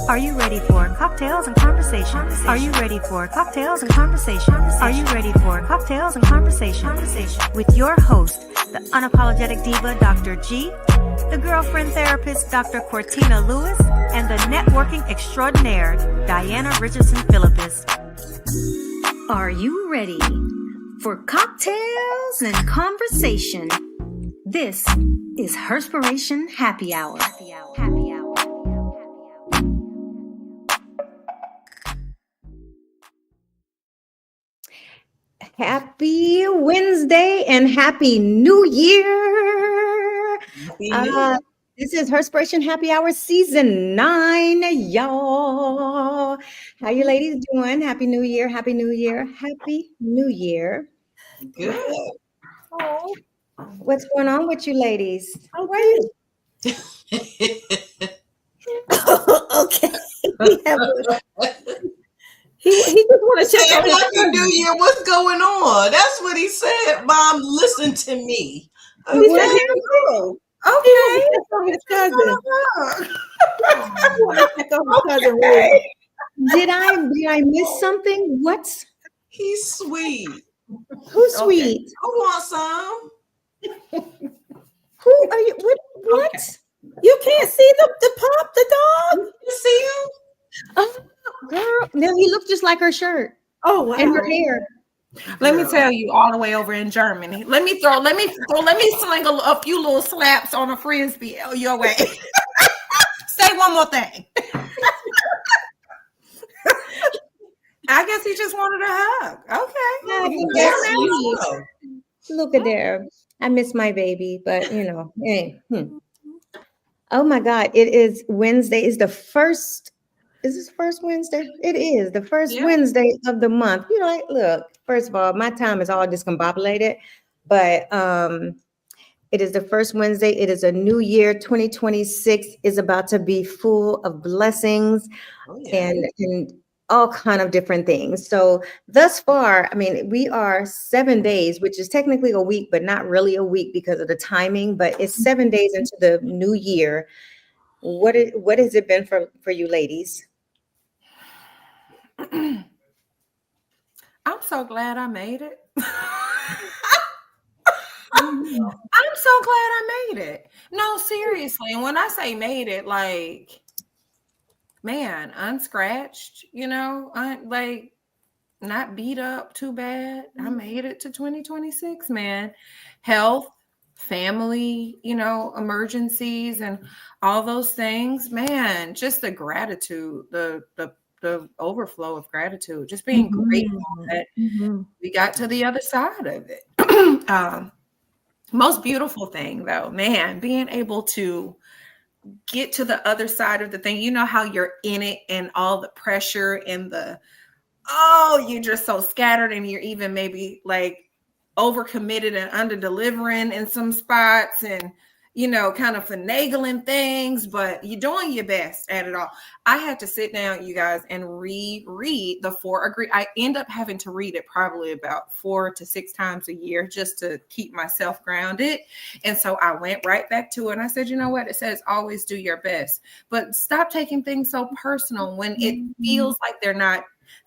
Are you ready for cocktails and conversations? Are you ready for cocktails and conversations? Are you ready for cocktails and conversations? With your host, the unapologetic diva, Dr. G, the girlfriend therapist, Dr. Cortina Lewis, and the networking extraordinaire, Diana Richardson Philippus. Are you ready for cocktails and conversation? This is Herspiration Happy Hour. Happy Wednesday and Happy New Year. This is Herspiration Happy Hour Season 9, y'all. How you ladies doing? Happy New Year, Happy New Year, Happy New Year. Good. Oh, what's going on with you ladies? Why you? Okay. He just want to check on Happy New Year. What's going on? That's what he said. Mom, listen to me. Okay. He said, okay. His cousin. Okay. Did I miss something? What's He's sweet. Who's sweet? Who wants some? Who are you? What? Okay. You can't see the pup, the dog. You see him? Oh, girl. No, he looks just like her shirt. Oh, wow. And her hair. Let me tell you, all the way over in Germany. Let me sling a few little slaps on a frisbee your way. Say one more thing. I guess he just wanted a hug. Okay. Yeah, look at there. I miss my baby, but hey. Oh my God! It is Wednesday. Is the first? Is this first Wednesday? It is the first Wednesday of the month. Look. First of all, my time is all discombobulated, but it is the first Wednesday. It is a new year. 2026 is about to be full of blessings and all kind of different things. So thus far, I mean, we are 7 days, which is technically a week, but not really a week because of the timing. But it's 7 days into the new year. What has it been for you ladies? I'm so glad I made it. I'm so glad I made it. No, seriously. And when I say made it, like, man, unscratched, not beat up too bad. I made it to 2026, man. Health, family, emergencies and all those things, man, just the gratitude, the overflow of gratitude, just being grateful that we got to the other side of it. Most beautiful thing though, man, being able to get to the other side of the thing. You know how you're in it and all the pressure and you're just so scattered and you're even maybe like overcommitted and under delivering in some spots and kind of finagling things, but you're doing your best at it all. I had to sit down, you guys, and reread the 4 Agreed. I end up having to read it probably about 4 to 6 times a year just to keep myself grounded. And so I went right back to it and I said, you know what? It says always do your best, but stop taking things so personal when it feels like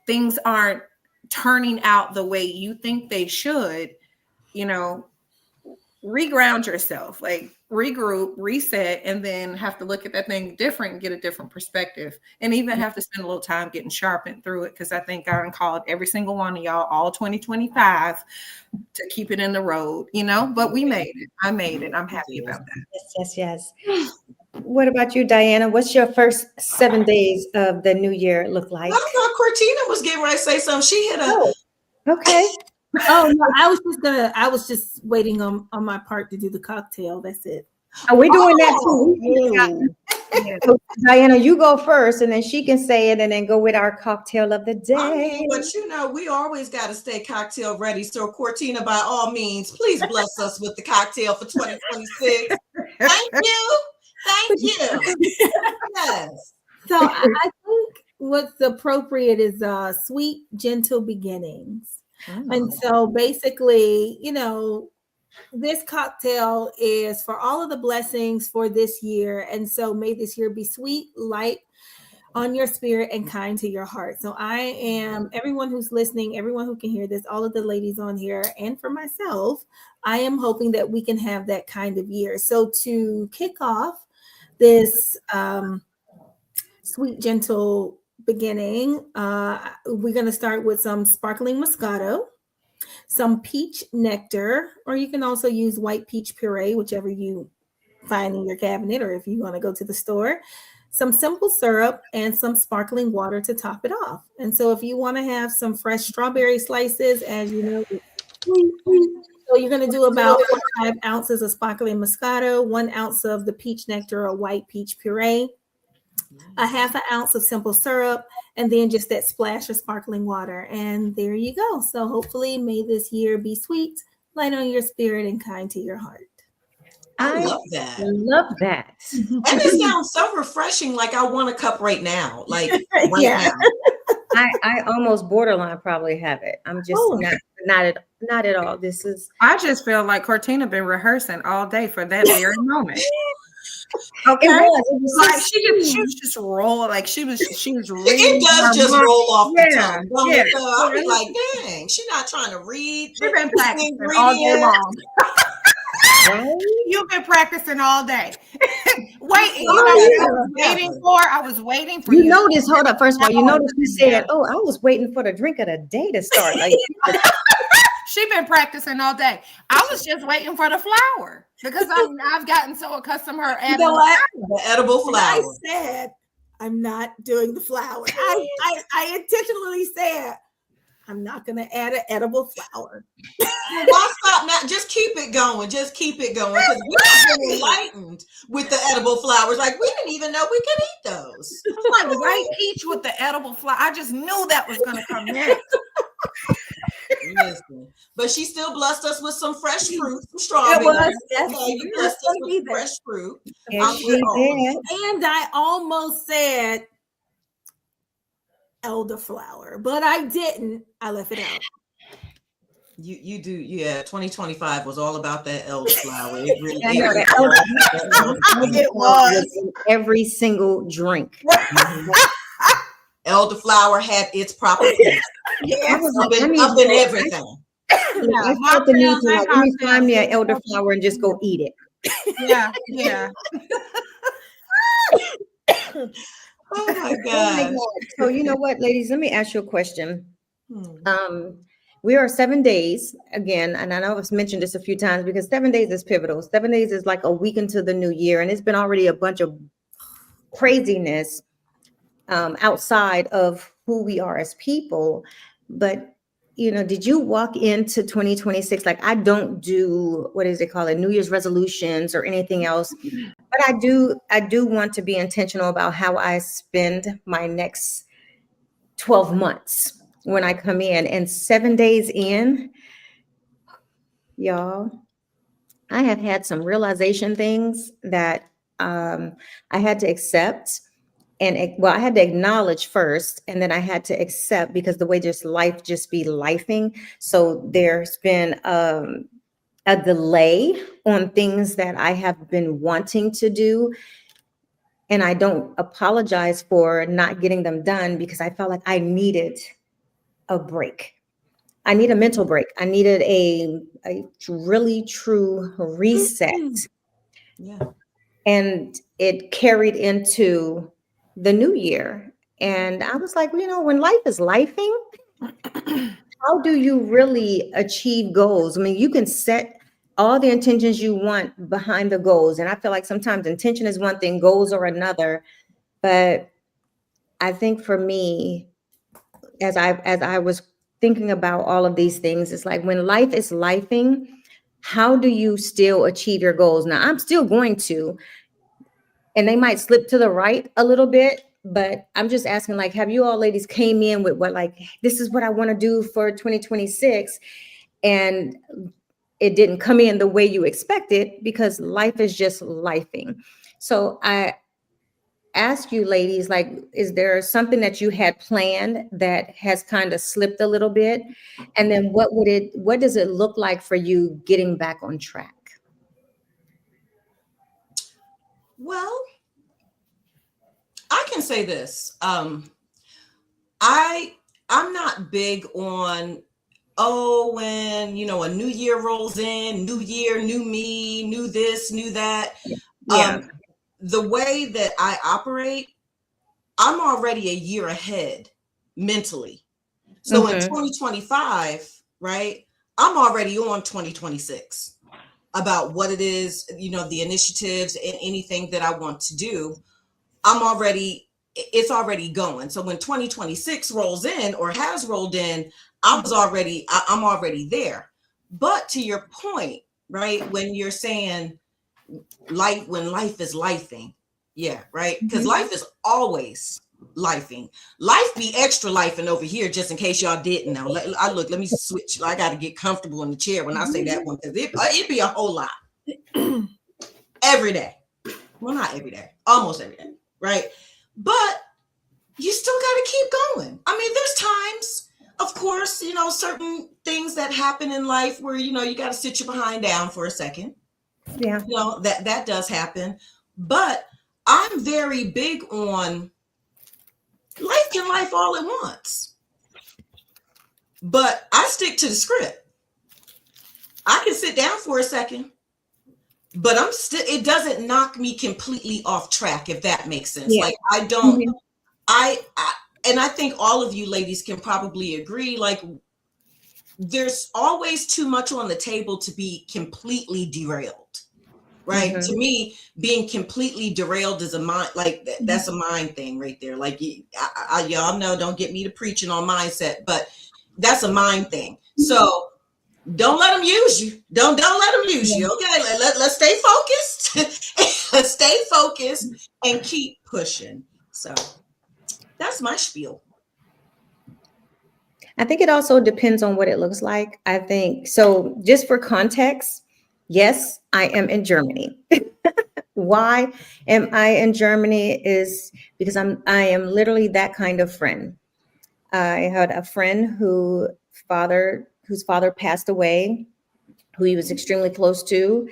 things aren't turning out the way you think they should. Reground yourself, like regroup, reset, and then have to look at that thing different and get a different perspective, and even have to spend a little time getting sharpened through it, because I think I called every single one of y'all all 2025 to keep it in the road, but we made it. I made it. I'm happy about that. Yes. What about you, Diana? What's your first 7 days of the new year look like? I thought Cortina was getting ready to say something. She hit okay. Oh no, I was just waiting on my part to do the cocktail. That's it. Are we doing that too? So, Diana, you go first and then she can say it and then go with our cocktail of the day. But we always got to stay cocktail ready. So Cortina, by all means, please bless us with the cocktail for 2026. Thank you. Yes. So I think what's appropriate is sweet, gentle beginnings. And so basically, this cocktail is for all of the blessings for this year. And so may this year be sweet, light, on your spirit and kind to your heart. So I am, everyone who's listening, everyone who can hear this, all of the ladies on here, and for myself, I am hoping that we can have that kind of year. So to kick off this sweet, gentle beginning, we're going to start with some sparkling Moscato, some peach nectar, or you can also use white peach puree, whichever you find in your cabinet, or if you want to go to the store, some simple syrup, and some sparkling water to top it off. And so if you want to have some fresh strawberry slices, as you know, so you're going to do about 5 ounces of sparkling Moscato, 1 ounce of the peach nectar or white peach puree, a half an ounce of simple syrup, and then just that splash of sparkling water. And there you go. So hopefully may this year be sweet, light on your spirit, and kind to your heart. I love that. Love that. And it sounds so refreshing. Like I want a cup right now. Like right Yeah. now. I almost borderline probably have it. I'm just not at all. This is I just feel like Cortina been rehearsing all day for that very moment. Okay, it was like she was just rolling, like she was reading. It does just mind. roll off the Yeah, tongue. Don't yeah. it, though? I'll be like, dang, she's not trying to read. She's been practicing the all day ingredients. long. You've been practicing all day. Wait, you know what I was waiting for you. You notice, hold up, first of all, you notice you said, oh, I was waiting for the drink of the day to start. Like She's been practicing all day. I was just waiting for the flour because I've gotten so accustomed to her adding The edible flower. I said I'm not doing the flour. I intentionally said I'm not going to add an edible flour. Why stop now? Just keep it going. Just keep it going. Because we've been enlightened with the edible flowers. Like we didn't even know we could eat those. I was like white peach with the edible flour. I just knew that was going to come next. Listen. But she still blessed us with some fresh fruit, some strawberries. You blessed us with fresh fruit. yes, she did. And I almost said elderflower, but I didn't. I left it out. You do, yeah. 2025 was all about that elderflower. It really I know that It was. in every single drink. elderflower had its proper place. I was Up like, in everything. I felt the need to like, let me find me an elderflower and just go eat it. Yeah. Oh my Oh my God. God. So you know what, ladies, let me ask you a question. We are 7 days again, and I know I've mentioned this a few times because 7 days is pivotal. 7 days is like a week into the new year, and it's been already a bunch of craziness outside of who we are as people. But you know, did you walk into 2026 like I don't do what is it called, New Year's resolutions or anything else? But I do want to be intentional about how I spend my next 12 months when I come in. And 7 days in, y'all, I have had some realization things that I had to accept. And well, I had to acknowledge first, and then I had to accept because the way just life just be lifing. So there's been a delay on things that I have been wanting to do. And I don't apologize for not getting them done because I felt like I needed a break. I need a mental break. I needed a really true reset. Yeah. And it carried into the new year. And I was like, you know, when life is lifing, how do you really achieve goals? I mean, you can set all the intentions you want behind the goals. And I feel like sometimes intention is one thing, goals are another. But I think for me, as I was thinking about all of these things, it's like when life is lifing, how do you still achieve your goals? Now, I'm still going to, and they might slip to the right a little bit, but I'm just asking, like, have you all ladies came in with what, like, this is what I want to do for 2026, and it didn't come in the way you expected because life is just lifing. So I ask you ladies, like, is there something that you had planned that has kind of slipped a little bit? And then what does it look like for you getting back on track? Well, I can say this. I'm not big on, oh, when a new year rolls in, new year, new me, new this, new that. Yeah. The way that I operate, I'm already a year ahead mentally. So in 2025, right, I'm already on 2026 about what it is, the initiatives and anything that I want to do. It's already going. So when 2026 rolls in or has rolled in, I'm already there. But to your point, right, when you're saying when life is lifing, yeah, right, because life is always lifing. Life be extra lifing over here, just in case y'all didn't know. Let me switch. I got to get comfortable in the chair when I say that one, because it be a whole lot every day. Well, not every day, almost every day, right? But you still got to keep going. I mean, there's times, of course, certain things that happen in life where, you got to sit your behind down for a second. Yeah. That does happen. But I'm very big on life can life all at once. But I stick to the script. I can sit down for a second, but it doesn't knock me completely off track, if that makes sense. Yeah. Like I don't, and I think all of you ladies can probably agree, like there's always too much on the table to be completely derailed, right? To me, being completely derailed is a mind, like that's a mind thing right there. Like y'all know, don't get me to preaching on mindset, but that's a mind thing. So don't let them use you. Don't let them use you. Okay, let's stay focused. Let's stay focused and keep pushing. So that's my spiel. I think it also depends on what it looks like. I think so. Just for context, yes, I am in Germany. Why am I in Germany? Is because I am literally that kind of friend. I had a friend whose father passed away, who he was extremely close to,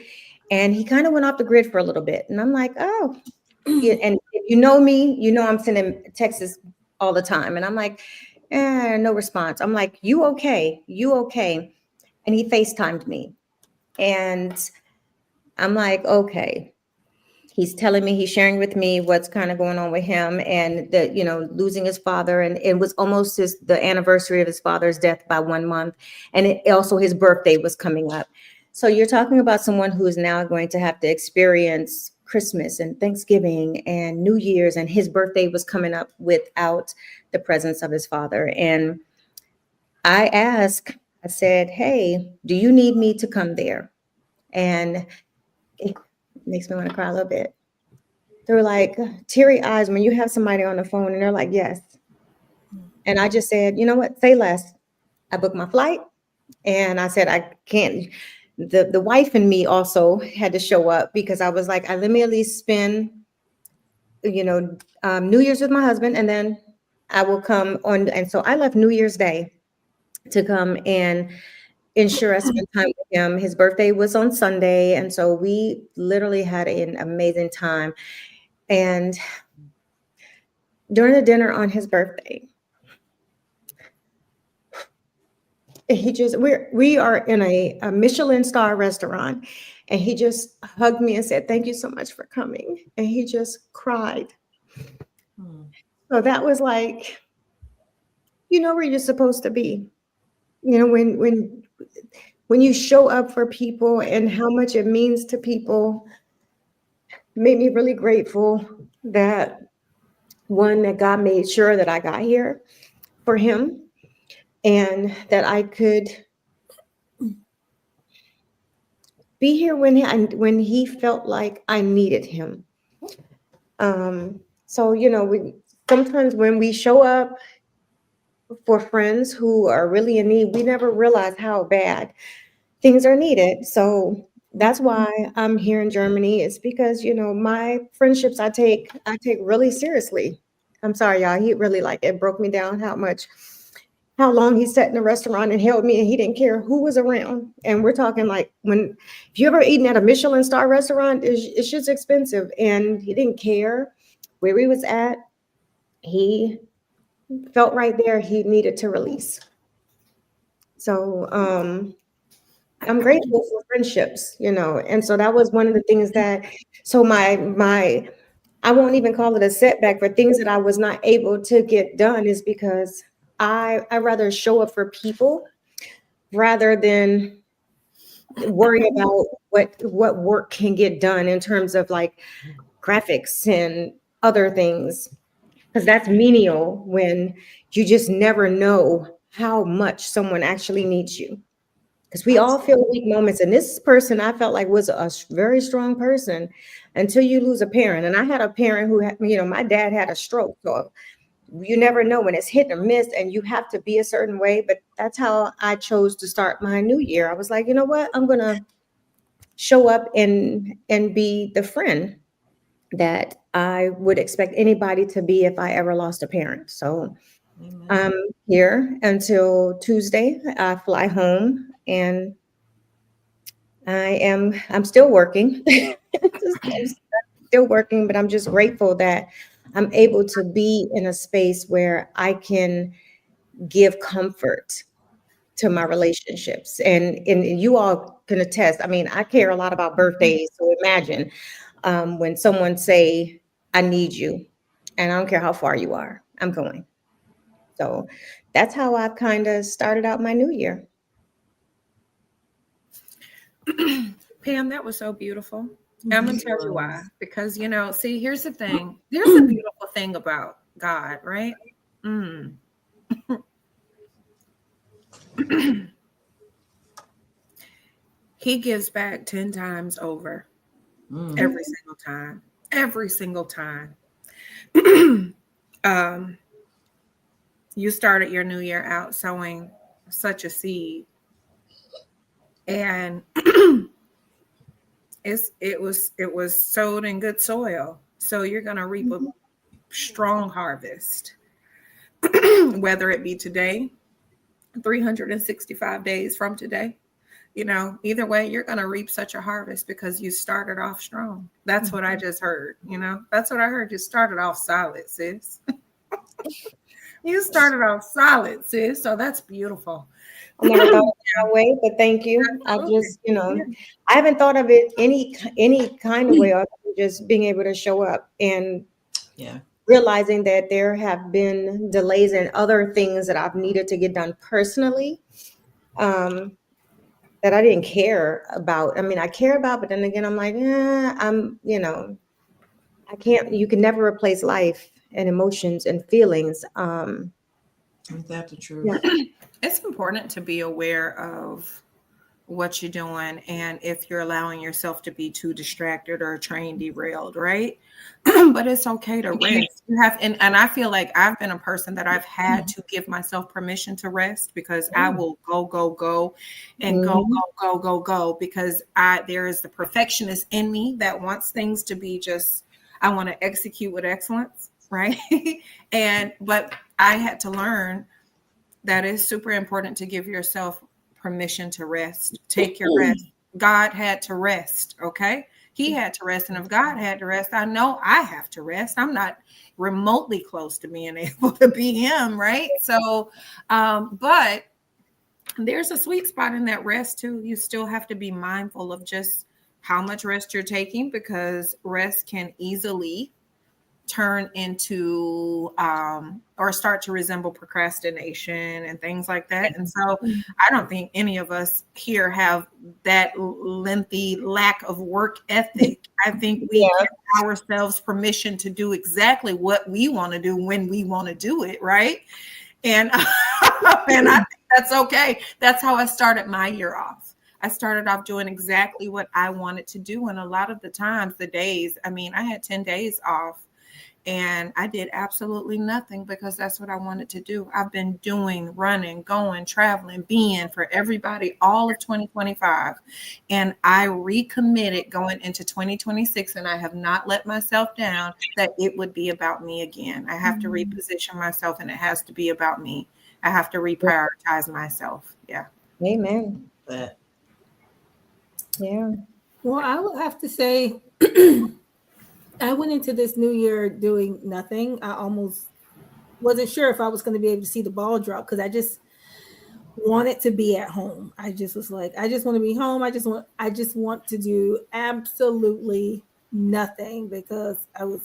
and he kind of went off the grid for a little bit. And I'm like, oh, yeah. And if you know me, I'm sending texts all the time, and I'm like, no response. I'm like, you okay? You okay? And he FaceTimed me, and I'm like, okay. He's telling me, he's sharing with me what's kind of going on with him, and that, losing his father, and it was almost the anniversary of his father's death by 1 month. And also his birthday was coming up. So you're talking about someone who is now going to have to experience Christmas and Thanksgiving and New Year's, and his birthday was coming up without the presence of his father. And I said, hey, do you need me to come there? And it makes me want to cry a little bit. They were like teary eyes when you have somebody on the phone and they're like, yes. And I just said, you know what? Say less. I booked my flight, and I said, I can't. The wife and me also had to show up, because I was like, let me at least spend, New Year's with my husband, and then I will come on. And so I left New Year's Day to come and ensure I spent time with him. His birthday was on Sunday, and so we literally had an amazing time. And during the dinner on his birthday, we are in a Michelin star restaurant, and he just hugged me and said, thank you so much for coming. And he just cried. So that was like, where you're supposed to be. When you show up for people and how much it means to people, made me really grateful that God made sure that I got here for him, and that I could be here when he felt like I needed him. So, sometimes when we show up for friends who are really in need, we never realize how bad things are needed. So that's why I'm here in Germany. It's because, my friendships I take really seriously. I'm sorry, y'all. He really it broke me down how long he sat in the restaurant and held me, and he didn't care who was around. And we're talking like, if you ever eaten at a Michelin star restaurant, it's just expensive. And he didn't care where he was at. he felt right there he needed to release. So I'm grateful for friendships, and so that was one of the things that, so my I won't even call it a setback for things that I was not able to get done is because I rather show up for people rather than worry about what work can get done in terms of like graphics and other things, because that's menial when you just never know how much someone actually needs you, because we all feel weak moments. And this person I felt like was a very strong person until you lose a parent. And I had a parent who had, my dad had a stroke. So you never know when it's hit or miss and you have to be a certain way. But that's how I chose to start my new year. I was like, you know what? I'm going to show up and be the friend that I would expect anybody to be if I ever lost a parent. So I'm here until Tuesday. I fly home and I'm still working. I'm still working, but I'm just grateful that I'm able to be in a space where I can give comfort to my relationships. And you all can attest. I mean, I care a lot about birthdays. So imagine when someone say, I need you, and I don't care how far you are, I'm going. So that's how I've kind of started out my new year. Pam, that was so beautiful. I'm going to tell you why. Because, see, here's the thing. There's a beautiful thing about God, right? He gives back 10 times over every single time. Every single time. You started your new year out sowing such a seed. And it was sowed in good soil. So you're going to reap a strong harvest, whether it be today, 365 days from today. Either way, you're going to reap such a harvest because you started off strong. That's what I just heard. That's what I heard. You started off solid, sis. You started off solid, sis. So that's beautiful. I never thought of it that way, but thank you. I just, I haven't thought of it any kind of way other than just being able to show up and realizing that there have been delays and other things that I've needed to get done personally that I didn't care about. I mean, I care about, but then again, I'm like, I can't, you can never replace life and emotions and feelings. Is that the truth? Yeah. It's important to be aware of what you're doing and if you're allowing yourself to be too distracted or train derailed, right? But it's okay to rest. You have, and I feel like I've been a person that I've had to give myself permission to rest, because I will go and go because there is the perfectionist in me that wants things to be just, I want to execute with excellence, right? But I had to learn that it's super important to give yourself permission to rest. Take your rest. God had to rest, okay? He had to rest. And if God had to rest, I know I have to rest. I'm not remotely close to being able to be him, right? So, but there's a sweet spot in that rest too. You still have to be mindful of just how much rest you're taking, because rest can easily turn into or start to resemble procrastination and things like that. And so I don't think any of us here have that lengthy lack of work ethic. I think we give ourselves permission to do exactly what we want to do when we want to do it, right? And and I think that's okay. That's how I started my year off. I started off doing exactly what I wanted to do. And a lot of the times, the days, I mean, I had 10 days off and I did absolutely nothing because that's what I wanted to do. I've been doing, running, going, traveling, being for everybody all of 2025. And I recommitted going into 2026, and I have not let myself down, that it would be about me again. I have to reposition myself, and it has to be about me. I have to reprioritize myself. Yeah. Amen. But Yeah. Well, I would have to say I went into this new year doing nothing. I almost wasn't sure if I was going to be able to see the ball drop because I just wanted to be at home. I just was like, I just want to be home. I just want to do absolutely nothing because I was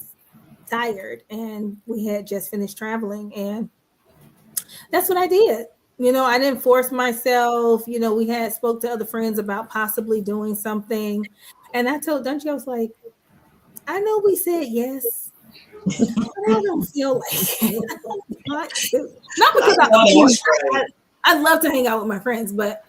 tired and we had just finished traveling, and that's what I did. I didn't force myself. We had spoke to other friends about possibly doing something, and I told Dungy, I was like, I know we said yes, but I don't feel like it. Not because I love to hang out with my friends, but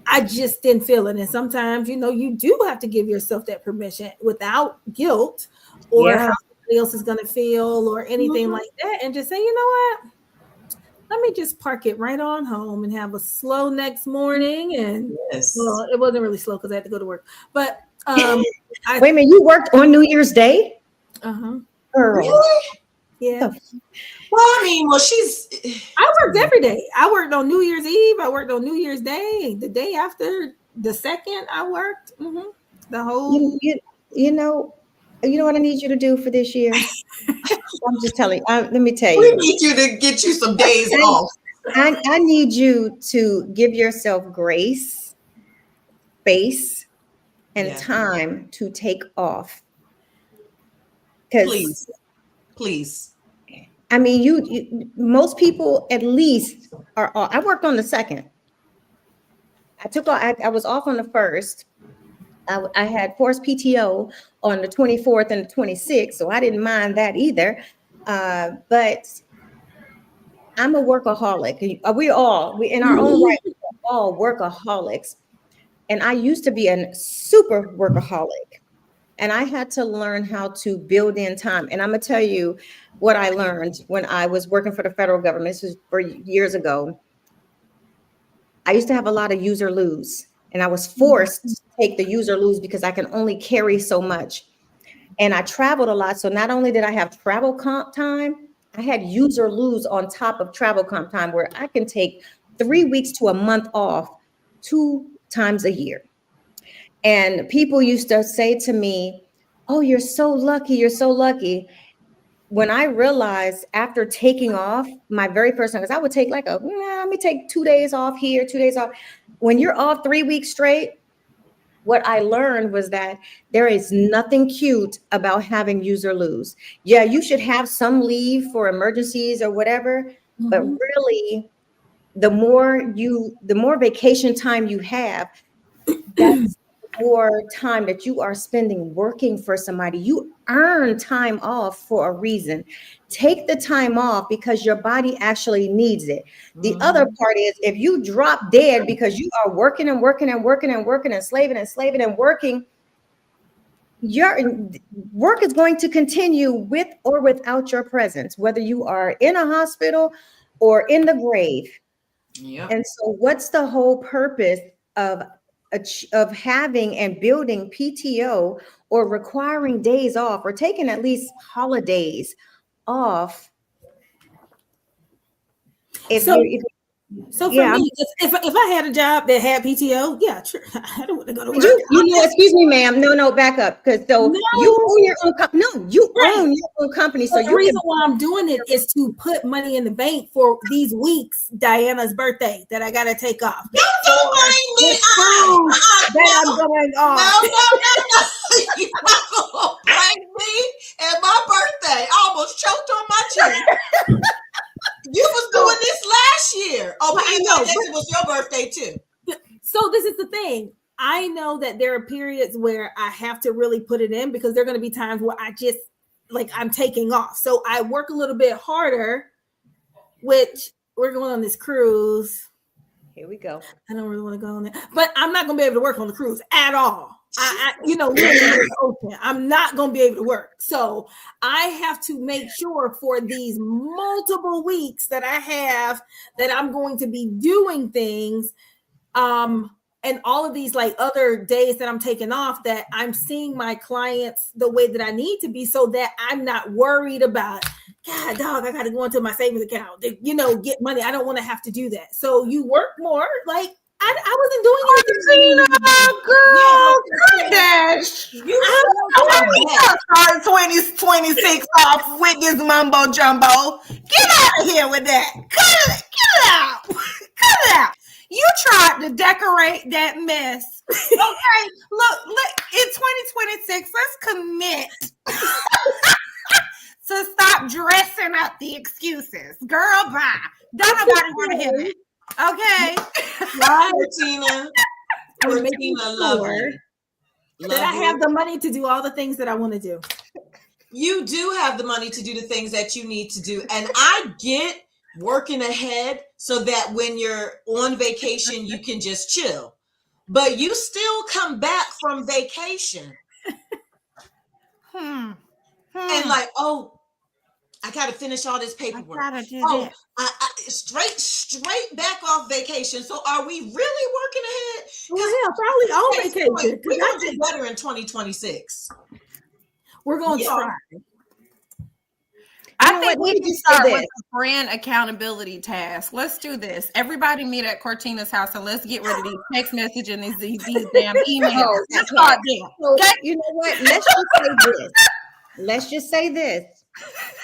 I just didn't feel it. And sometimes, you do have to give yourself that permission without guilt or how somebody else is going to feel or anything like that. And just say, you know what? Let me just park it right on home and have a slow next morning. And well, it wasn't really slow because I had to go to work. But wait a minute, you worked on New Year's Day? Uh-huh. Really? Yeah. Well, I worked every day. I worked on New Year's Eve. I worked on New Year's Day. The day after the 2nd, I worked. The whole. You know what I need you to do for this year? I'm just telling you. Let me tell you. We need you to get you some days off. I need you to give yourself grace, space, and time to take off. Please. I mean, you most people at least are off. I worked on the 2nd. I was off on the 1st. I had forced PTO on the 24th and the 26th, so I didn't mind that either. But I'm a workaholic. We in our own right, we're all workaholics. And I used to be a super workaholic. And I had to learn how to build in time. And I'm going to tell you what I learned when I was working for the federal government. This was for years ago. I used to have a lot of use or lose. And I was forced to take the use or lose because I can only carry so much. And I traveled a lot. So not only did I have travel comp time, I had use or lose on top of travel comp time where I can take 3 weeks to a month off 2 times a year. And people used to say to me, oh, you're so lucky. You're so lucky. When I realized after taking off my very first time, because I would take let me take 2 days off here, 2 days off. When you're off 3 weeks straight, what I learned was that there is nothing cute about having use or lose. Yeah, you should have some leave for emergencies or whatever, but really the more vacation time you have, that's more time that you are spending working for somebody. You earn time off for a reason. Take the time off because your body actually needs it. The other part is if you drop dead because you are working and working and working and working and slaving and working, your work is going to continue with or without your presence, whether you are in a hospital or in the grave. Yeah. And so what's the whole purpose of having and building PTO or requiring days off or taking at least holidays off? So for me, if I had a job that had PTO, yeah, sure, I don't want to go to work. Excuse me, ma'am. No, back up, because you own your own company. No, you own your own company. So the reason why I'm doing it is to put money in the bank for these weeks, Diana's birthday, that I got to take off. Don't blame me. That I'm going off. No. You're not going to blame me and my birthday. I almost choked on my chin. You was doing this last year. Oh, but I know it was your birthday too. So this is the thing. I know that there are periods where I have to really put it in because there are going to be times where I just I'm taking off. So I work a little bit harder, which we're going on this cruise. Here we go. I don't really want to go on it, but I'm not going to be able to work on the cruise at all. I'm not going to be able to work. So I have to make sure for these multiple weeks that I have that I'm going to be doing things. And all of these other days that I'm taking off, that I'm seeing my clients the way that I need to be so that I'm not worried about, God, dog, I got to go into my savings account, get money. I don't want to have to do that. So you work more. I wasn't doing anything. Girl, gosh. Start 2026 off with this mumbo jumbo. Get out of here with that. Cut it out. Cut it out. You tried to decorate that mess. Okay, look, in 2026, let's commit to stop dressing up the excuses. Girl, bye. Don't nobody want to hear that. Okay. Cortina, I'm making love sure you. that I have the money to do all the things that I want to do. You do have the money to do the things that you need to do. And I get working ahead so that when you're on vacation, you can just chill. But you still come back from vacation. And like, oh, I got to finish all this paperwork. I straight back off vacation. So are we really working ahead? Well, yeah, probably on vacation. We're going to do better in 2026. We're going to try. I think we can start with a brand accountability task. Let's do this. Everybody meet at Cortina's house and let's get rid of these text messages and these damn emails. Let's start there. Okay? You know what? Let's just say this.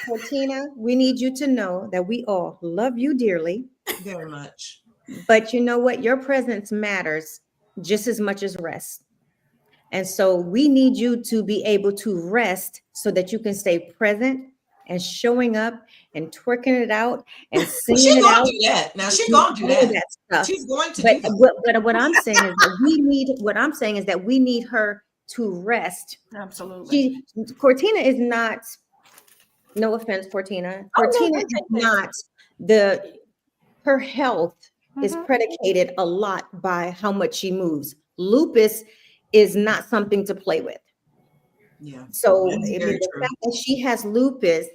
Cortina, we need you to know that we all love you dearly. Very much. But you know what? Your presence matters just as much as rest. And so we need you to be able to rest so that you can stay present and showing up and twerking it out and singing it out. Do that. Now she's going to do that stuff. She's going to do that. But what I'm saying is that we need her to rest. Absolutely. Cortina is not, no offense, Cortina. Cortina is not her health is predicated a lot by how much she moves. Lupus is not something to play with. Yeah. So the fact that she has lupus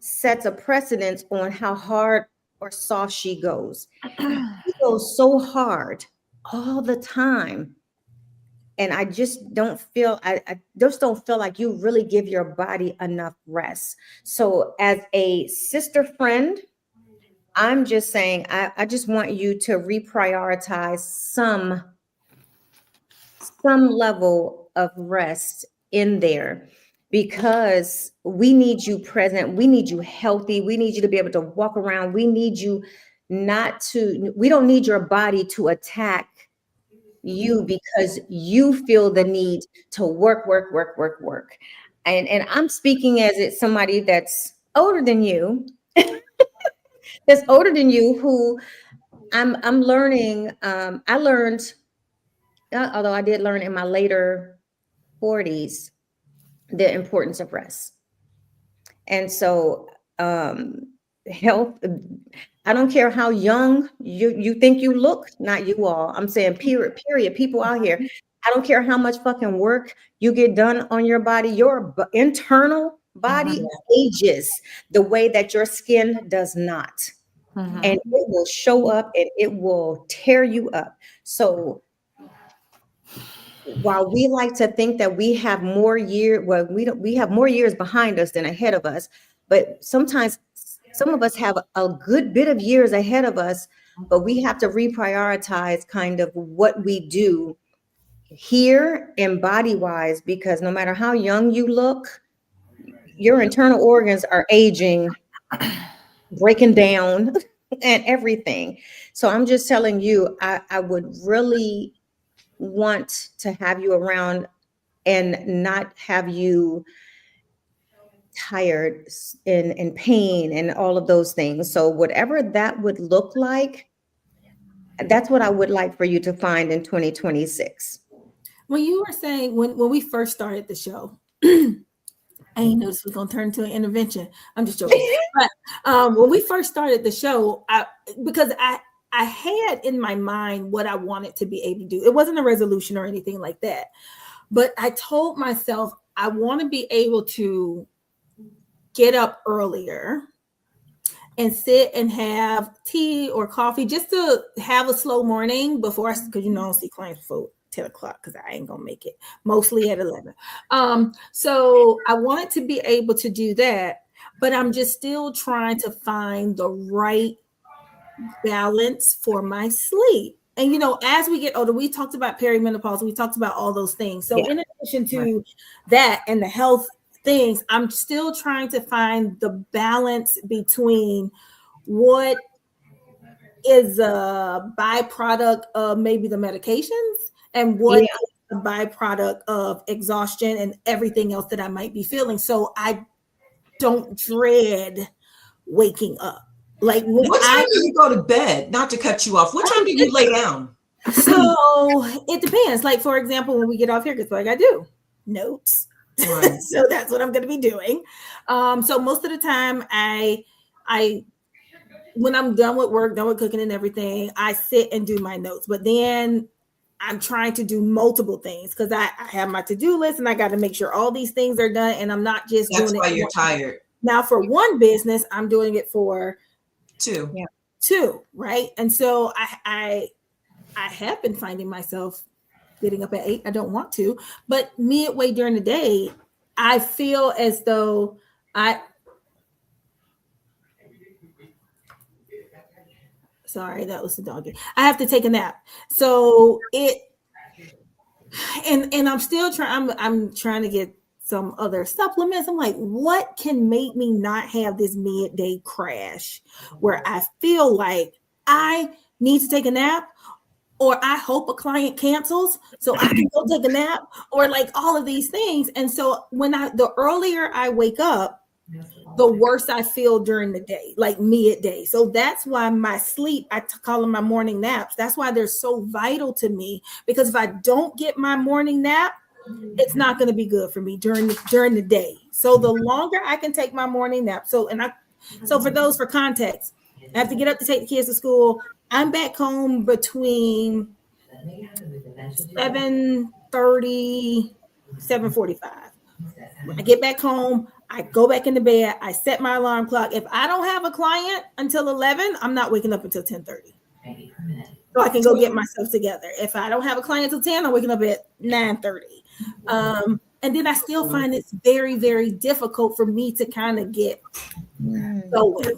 sets a precedence on how hard or soft she goes. She goes so hard all the time. And I just don't feel, I just don't feel like you really give your body enough rest. So as a sister friend, I'm just saying, I just want you to reprioritize some level of rest in there, because we need you present. We need you healthy. We need you to be able to walk around. We need you we don't need your body to attack you because you feel the need to work. And I'm speaking as somebody that's older than you, who I'm learning. I learned, although I did learn in my later 40s, the importance of rest. And so health, I don't care how young you think you look, not you all. I'm saying period. People out here, I don't care how much fucking work you get done on your body, your internal body ages the way that your skin does not. And it will show up and it will tear you up. So while we like to think that we have more we have more years behind us than ahead of us, but sometimes some of us have a good bit of years ahead of us, but we have to reprioritize kind of what we do here and body wise, because no matter how young you look, your internal organs are aging, breaking down and everything. So I'm just telling you, I would really want to have you around and not have you tired and pain and all of those things. So whatever that would look like, that's what I would like for you to find in 2026. When you were saying, when we first started the show, I ain't know this was going to turn into an intervention. I'm just joking. But when we first started the show, because I had in my mind what I wanted to be able to do. It wasn't a resolution or anything like that. But I told myself I want to be able to get up earlier and sit and have tea or coffee just to have a slow morning before because I don't see clients before 10 o'clock because I ain't going to make it, mostly at 11. So I wanted to be able to do that, but I'm just still trying to find the right balance for my sleep. And as we get older, we talked about perimenopause, we talked about all those things. So in addition to that and the health things, I'm still trying to find the balance between what is a byproduct of maybe the medications and what is a byproduct of exhaustion and everything else that I might be feeling. So I don't dread waking up. Like what time do you go to bed? Not to cut you off. What time do you lay down? So it depends. Like, for example, when we get off here, guess what I gotta do? Notes. Right. So that's what I'm gonna be doing. So most of the time I when I'm done with work, done with cooking and everything, I sit and do my notes. But then I'm trying to do multiple things because I have my to-do list and I got to make sure all these things are done. And I'm not just That's doing why it. You're tired. Now for one business, I'm doing it for two. Yeah. Two, right? And so I have been finding myself getting up at 8. I don't want to, but midway during the day, I feel as though sorry, that was the doggy. I have to take a nap. So and I'm still trying, I'm trying to get some other supplements. I'm like, what can make me not have this midday crash where I feel like I need to take a nap, or I hope a client cancels so I can go take a nap, or like all of these things. And so the earlier I wake up, the worse I feel during the day, like midday. So that's why my sleep, I call them my morning naps. That's why they're so vital to me, because if I don't get my morning nap, it's not going to be good for me during the day. So the longer I can take my morning nap. So for context, I have to get up to take the kids to school. I'm back home between 7:30, 7:45. When I get back home, I go back into bed. I set my alarm clock. If I don't have a client until 11, I'm not waking up until 10:30. So I can go get myself together. If I don't have a client until 10, I'm waking up at 9:30. And then I still find it's very, very difficult for me to kind of get going.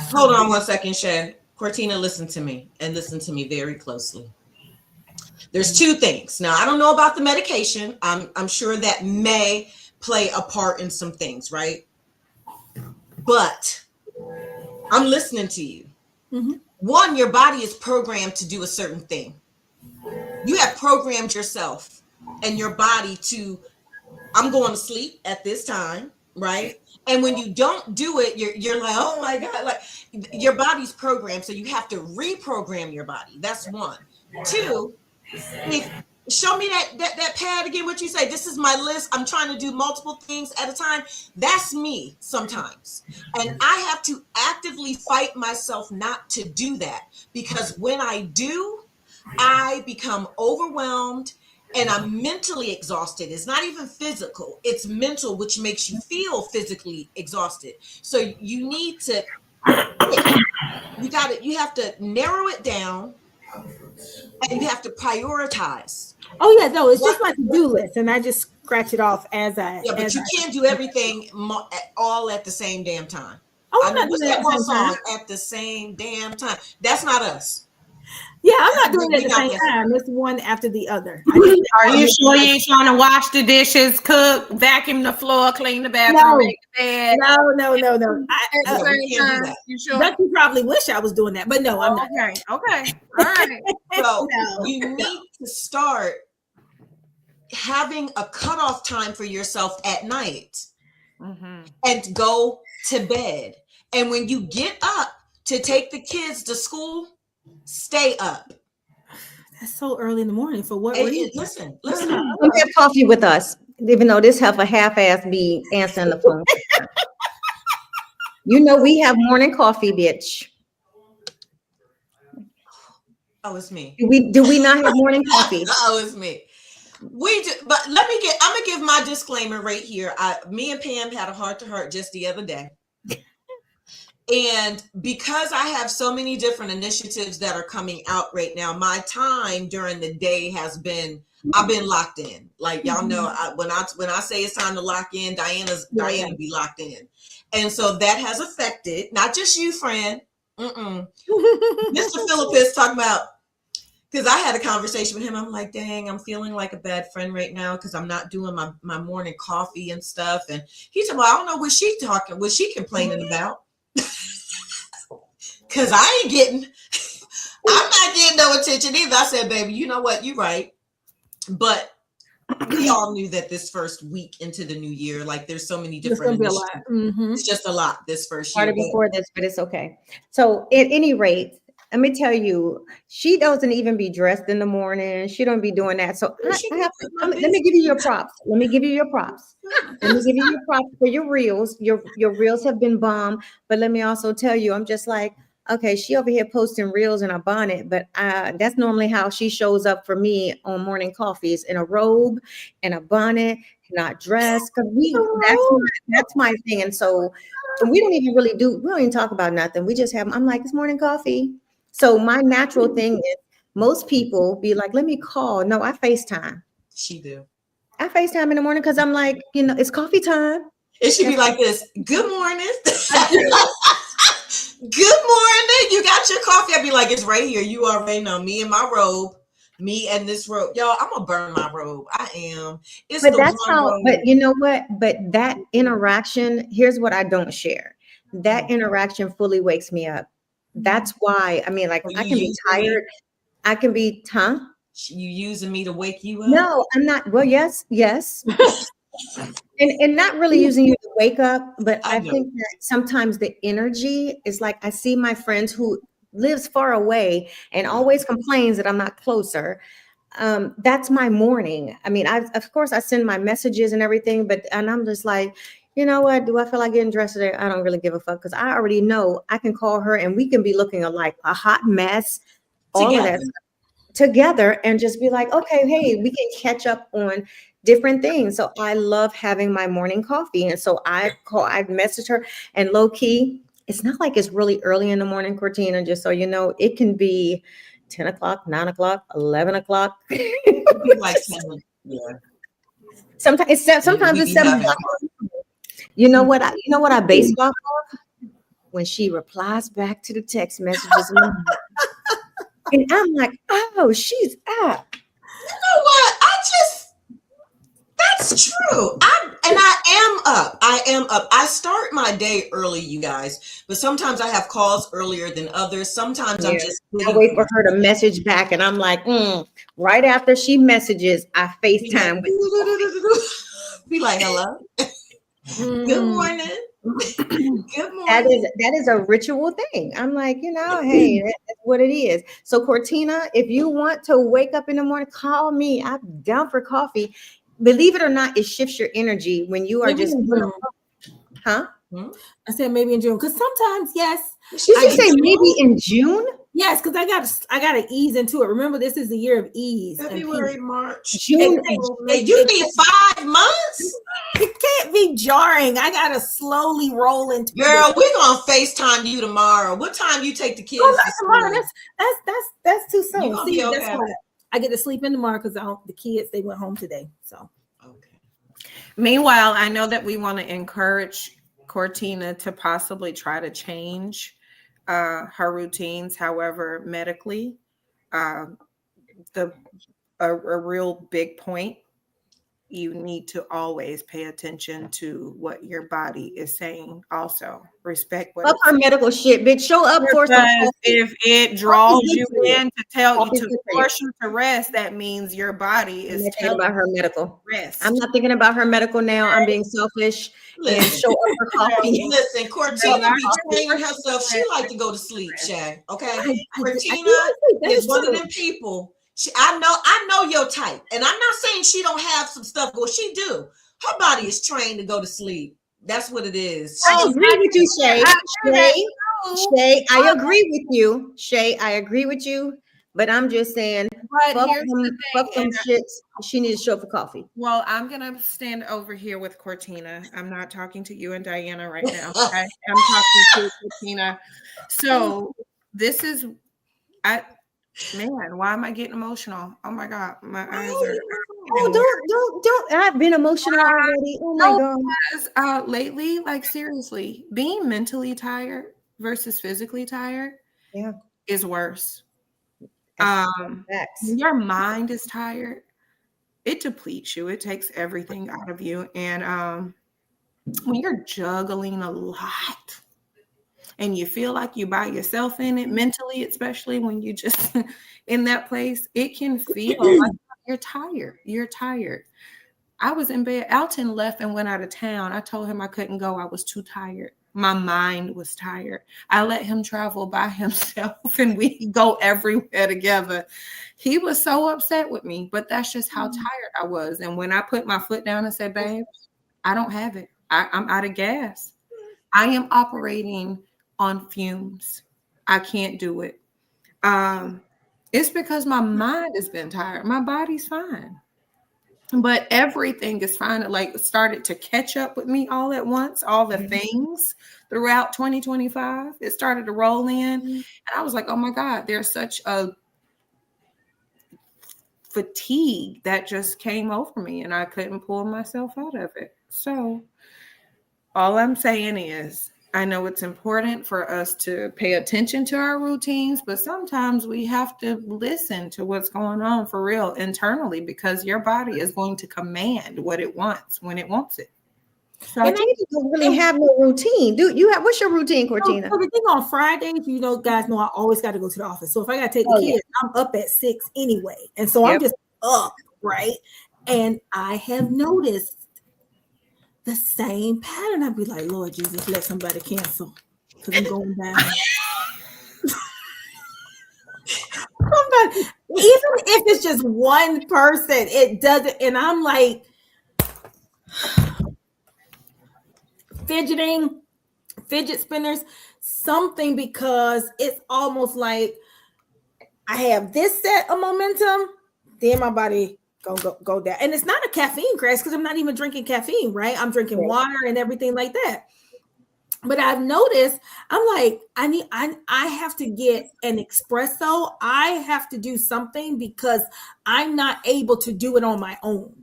Hold on one second, Shay. Cortina, listen to me, and listen to me very closely. There's two things. Now, I don't know about the medication. I'm sure that may play a part in some things, right? But I'm listening to you. Mm-hmm. One, your body is programmed to do a certain thing. You have programmed yourself and your body to, I'm going to sleep at this time, right? And when you don't do it, you're like, oh my God, like your body's programmed. So you have to reprogram your body. That's one. Two, show me that pad again, what you say. This is my list. I'm trying to do multiple things at a time. That's me sometimes. And I have to actively fight myself not to do that, because when I do, I become overwhelmed and I'm mentally exhausted. It's not even physical, it's mental, which makes you feel physically exhausted. So you need to, you have to narrow it down, and you have to prioritize. Oh yeah, no, it's just my to-do list, and I just scratch it off as I. Yeah, but you can't do everything all at the same damn time. Oh, I mean, what's that one song? At the same damn time. That's not us. Yeah, I'm not doing it at the same time. It's one after the other. Are you sure you ain't trying to wash the dishes, cook, vacuum the floor, clean the bathroom, make the bed? No. You sure? Becky probably wish I was doing that, but no, I'm not. Okay. All right. So you need to start having a cutoff time for yourself at night, and go to bed. And when you get up to take the kids to school, stay up. That's so early in the morning. For what reason? Listen. Come have coffee with us, even though this have a half-ass be answering the phone. You know we have morning coffee, bitch. Oh, it's me. Do we not have morning coffee? Oh, it's me. We do, but I'm gonna give my disclaimer right here. Me and Pam had a heart-to-heart just the other day. And because I have so many different initiatives that are coming out right now, my time during the day I've been locked in. Like y'all know, when I say it's time to lock in, Diana be locked in. And so that has affected not just you, friend. Mr. Phillip is talking about, because I had a conversation with him. I'm like, dang, I'm feeling like a bad friend right now because I'm not doing my morning coffee and stuff. And he said, well, I don't know what she complaining about. Because I'm not getting no attention either. I said, baby, you know what? You're right. But we all knew that this first week into the new year, like there's so many different initiatives. It's just a lot this first year. Started before this, but it's okay. So at any rate, let me tell you, she doesn't even be dressed in the morning. She don't be doing that. So let me give you your props. Let me give you your props. Let me give you your props for your reels. Your reels have been bomb. But let me also tell you, I'm just like, okay, she over here posting reels in a bonnet, but that's normally how she shows up for me on morning coffees, in a robe and a bonnet, not dressed. Because that's my thing. And so we don't even talk about nothing. We just I'm like, it's morning coffee. So my natural thing is, most people be like, let me call. No, I FaceTime. She do. I FaceTime in the morning because I'm like, it's coffee time. It should be like this. Good morning. Good morning. You got your coffee? I'd be like, it's right here. You already know me and my robe. Me and this robe. Y'all, I'm gonna burn my robe. I am. But you know what? But that interaction, here's what I don't share. That interaction fully wakes me up. That's why, I mean, like, I can be tired. I can be, You using me to wake you up? No, I'm not. Well, yes. and not really using you to wake up, but I think that sometimes the energy is like, I see my friends who lives far away and always complains that I'm not closer. That's my morning. I mean, of course I send my messages and everything, and I'm just like, you know what? Do I feel like getting dressed today? I don't really give a fuck, because I already know I can call her and we can be looking like a hot mess, all of that together, and just be like, okay, hey, we can catch up on different things. So I love having my morning coffee. And so I message her, and low key, it's not like it's really early in the morning, Cortina, just so you know, it can be 10 o'clock, 9 o'clock, 11 o'clock. Like 10, yeah. Sometimes it's 7 o'clock. You know what I base off of? When she replies back to the text messages. And I'm like, oh, she's up. You know what? That's true. I am up. I start my day early, you guys, but sometimes I have calls earlier than others. Sometimes I'm just. I wait for her to message back, and I'm like, right after she messages, I FaceTime with. Be like, hello. Good morning. Good morning. That is a ritual thing. I'm like, hey, that's what it is. So Cortina, if you want to wake up in the morning, call me. I'm down for coffee. Believe it or not, it shifts your energy when you are just, huh? I said maybe in June, because sometimes, yes. Did you say maybe in June? Yes, because I got to ease into it. Remember, this is the year of ease. February, March, June. You need 5 months? It can't be jarring. I got to slowly roll into. Girl, we're gonna FaceTime you tomorrow. What time you take the kids? Oh, not tomorrow. That's too soon. See, okay. That's why I get to sleep in tomorrow, because the kids, they went home today. So okay. Meanwhile, I know that we want to encourage Cortina to possibly try to change her routines. However, medically, a real big point, you need to always pay attention to what your body is saying. Also, respect what her medical shit, bitch. Show up for some. If it draws you in to tell you to force you to rest, that means your body is telling about her medical rest. I'm not thinking about her medical now. I'm being selfish and show up for coffee. Listen, Cortina be training herself. She like to go to sleep, Shay. Okay, Cortina is one of them people. I know your type, and I'm not saying she don't have some stuff, but she do. Her body is trained to go to sleep. That's what it is. I agree with you, Shay. Shay, I agree with you. Shay, I agree with you. But I'm just saying, fuck them shits. She needs to show up for coffee. Well, I'm gonna stand over here with Cortina. I'm not talking to you and Diana right now. Okay? I'm talking to Cortina. So this is, man, why am I getting emotional? Oh my God, my eyes are. Oh, don't! I've been emotional already. Oh my God. Because lately, like seriously, being mentally tired versus physically tired Yeah. is worse. Facts. When your mind is tired, it depletes you. It takes everything out of you. And when you're juggling a lot and you feel like you're by yourself in it mentally, especially when you just in that place, it can feel like you're tired. You're tired. I was in bed. Alton left and went out of town. I told him I couldn't go. I was too tired. My mind was tired. I let him travel by himself and we go everywhere together. He was so upset with me, but that's just how tired I was. And when I put my foot down and said, babe, I don't have it. I'm out of gas. I am operating on fumes. I can't do it. It's because my mind has been tired. My body's fine. But everything is fine. It like started to catch up with me all at once, all the things throughout 2025. It started to roll in. And I was like, oh my God, there's such a fatigue that just came over me and I couldn't pull myself out of it. So all I'm saying is, I know it's important for us to pay attention to our routines, but sometimes we have to listen to what's going on for real internally because your body is going to command what it wants when it wants it. So And you don't really have no routine. Do you have? What's your routine, Cortina? So the thing on Fridays, guys know I always got to go to the office. So if I got to take the kids, I'm up at 6 anyway. And so I'm just up, right? And I have noticed the same pattern. I'd be like, Lord Jesus, let somebody cancel because I'm going down. Somebody, even if it's just one person, it doesn't. And I'm like fidget spinners, something, because it's almost like I have this set of momentum, then my body go down. And it's not a caffeine crash because I'm not even drinking caffeine, right? I'm drinking water and everything like that. But I've noticed, I'm like, I have to get an espresso. I have to do something because I'm not able to do it on my own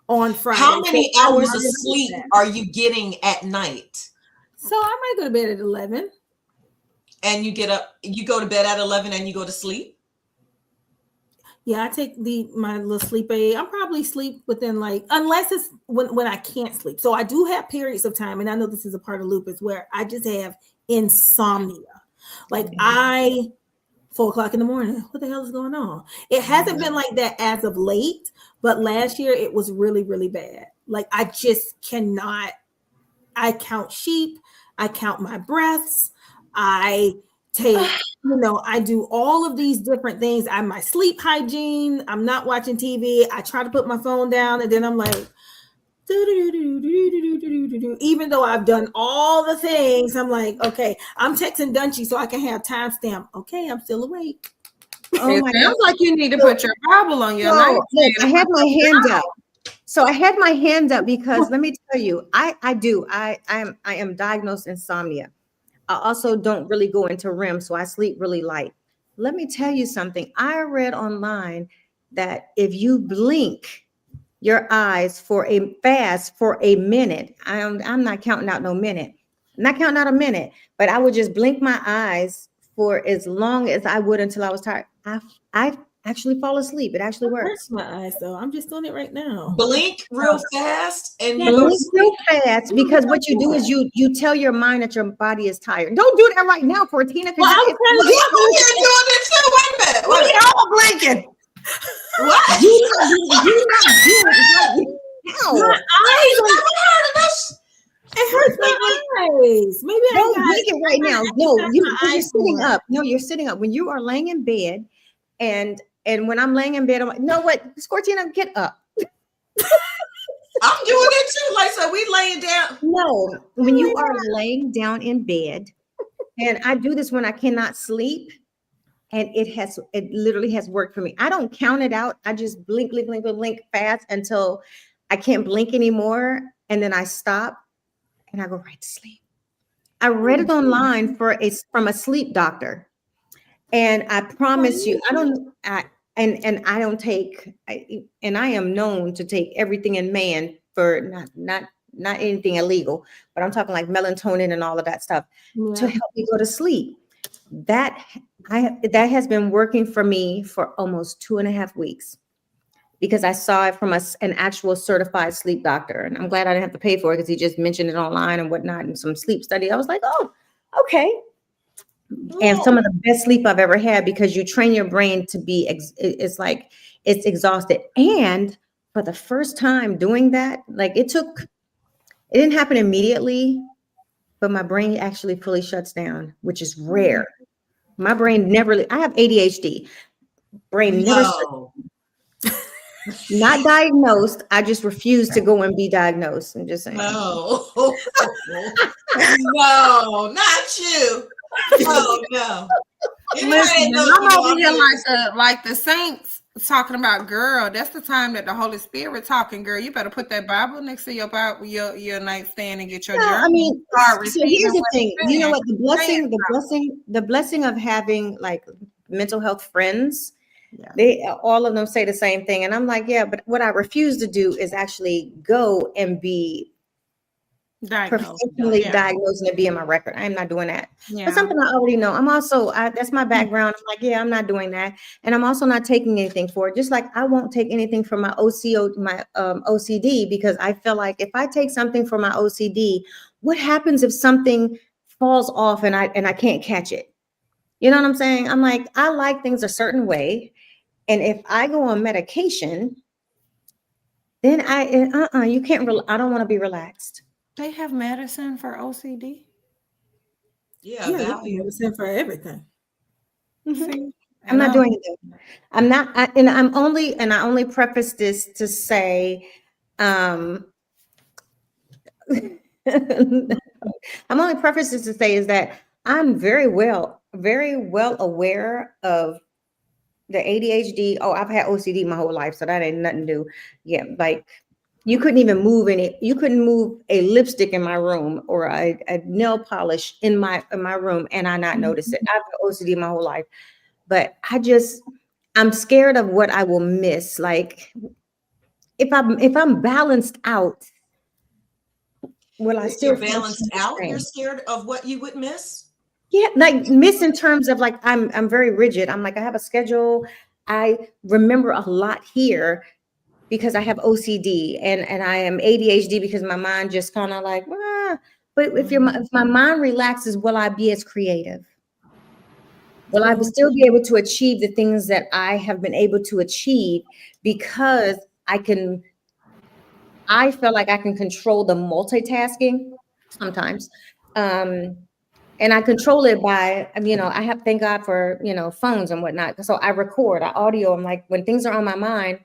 on Friday. How many hours of sleep are you getting at night? So I might go to bed at 11. And you go to bed at 11 and you go to sleep? Yeah, I take my little sleep aid. I'm probably sleep within unless it's when I can't sleep. So I do have periods of time, and I know this is a part of lupus where I just have insomnia. 4 o'clock in the morning, what the hell is going on? It hasn't been like that as of late, but last year it was really, really bad. I just cannot. I count sheep. I count my breaths. I take, I do all of these different things. I'm my sleep hygiene. I'm not watching TV. I try to put my phone down, and then I'm like, even though I've done all the things, I'm like, okay, I'm texting Dunchie so I can have timestamp. Okay, I'm still awake. Oh my sounds like you need to put your Bible on your night. I had my hand up. So I had my hand up because let me tell you, I am diagnosed insomnia. I also don't really go into REM, so I sleep really light. Let me tell you something. I read online that if you blink your eyes for a fast for a minute, I'm not counting out no minute. I'm not counting out a minute, but I would just blink my eyes for as long as I would until I was tired. I actually fall asleep. It actually works. Hurts my eyes though. I'm just doing it right now. Blink real fast and blink real fast, because what you do is you tell your mind that your body is tired. Don't do that right now, Cortina. Well, I'm doing it too. Wait a minute. What are y'all blinking? What? You not do it. My eyes are this. It hurts my eyes. Maybe don't blink it right now. No, you're sitting up. No, you're sitting up. When you are laying in bed, and when I'm laying in bed, I'm like, no, what, Cortina, get up. I'm doing it too. So we laying down. No, when you are laying down in bed, and I do this when I cannot sleep, and it literally has worked for me. I don't count it out. I just blink fast until I can't blink anymore, and then I stop and I go right to sleep. I read it online from a sleep doctor. And I promise you, I am known to take everything in man for not not anything illegal, but I'm talking like melatonin and all of that stuff to Yeah. help me go to sleep. That has been working for me for almost 2.5 weeks because I saw it from an actual certified sleep doctor. And I'm glad I didn't have to pay for it because he just mentioned it online and whatnot and some sleep study. I was like, oh, okay. And some of the best sleep I've ever had because you train your brain to be, it's like, it's exhausted. And for the first time doing that, like it didn't happen immediately, but my brain actually fully shuts down, which is rare. My brain never, I have ADHD. Brain never, not diagnosed. I just refuse to go and be diagnosed. I'm just saying. No, no, not you. Oh no. Listen, I'm over here like the saints talking about, girl. That's the time that the Holy Spirit talking, girl. You better put that Bible next to your Bible, your nightstand, and get your journal. I mean, so here's the thing. You know what? The blessing of having like mental health friends. Yeah. They all of them say the same thing, and I'm like, yeah, but what I refuse to do is actually go and be professionally diagnosed and be in my record. I'm not doing that. That's something I already know. I'm also that's my background. I'm like, yeah, I'm not doing that, and I'm also not taking anything for it. Just like I won't take anything for my OCD because I feel like if I take something for my OCD, what happens if something falls off and I can't catch it? You know what I'm saying? I'm like, I like things a certain way. And if I go on medication, then you can't, I don't want to be relaxed. They have medicine for OCD? Yeah, medicine for everything. Mm-hmm. See, I'm not doing it. I'm not, I only preface this to say, I'm only preface this to say is that I'm very well aware of the ADHD. Oh, I've had OCD my whole life, so that ain't nothing new. Yeah, like you couldn't even move you couldn't move a lipstick in my room or a nail polish in my room and I not notice it. I've had OCD my whole life, but I'm scared of what I will miss. Like if I'm balanced out, will I still feel balanced out? You're scared of what you would miss? Yeah, like miss in terms of like I'm very rigid. I'm like I have a schedule. I remember a lot here because I have OCD and I am ADHD because my mind just kind of like. But if my mind relaxes, will I be as creative? Will I still be able to achieve the things that I have been able to achieve because I feel like I can control the multitasking sometimes. And I control it by, I thank God for, phones and whatnot. So I record, I audio. I'm like, when things are on my mind,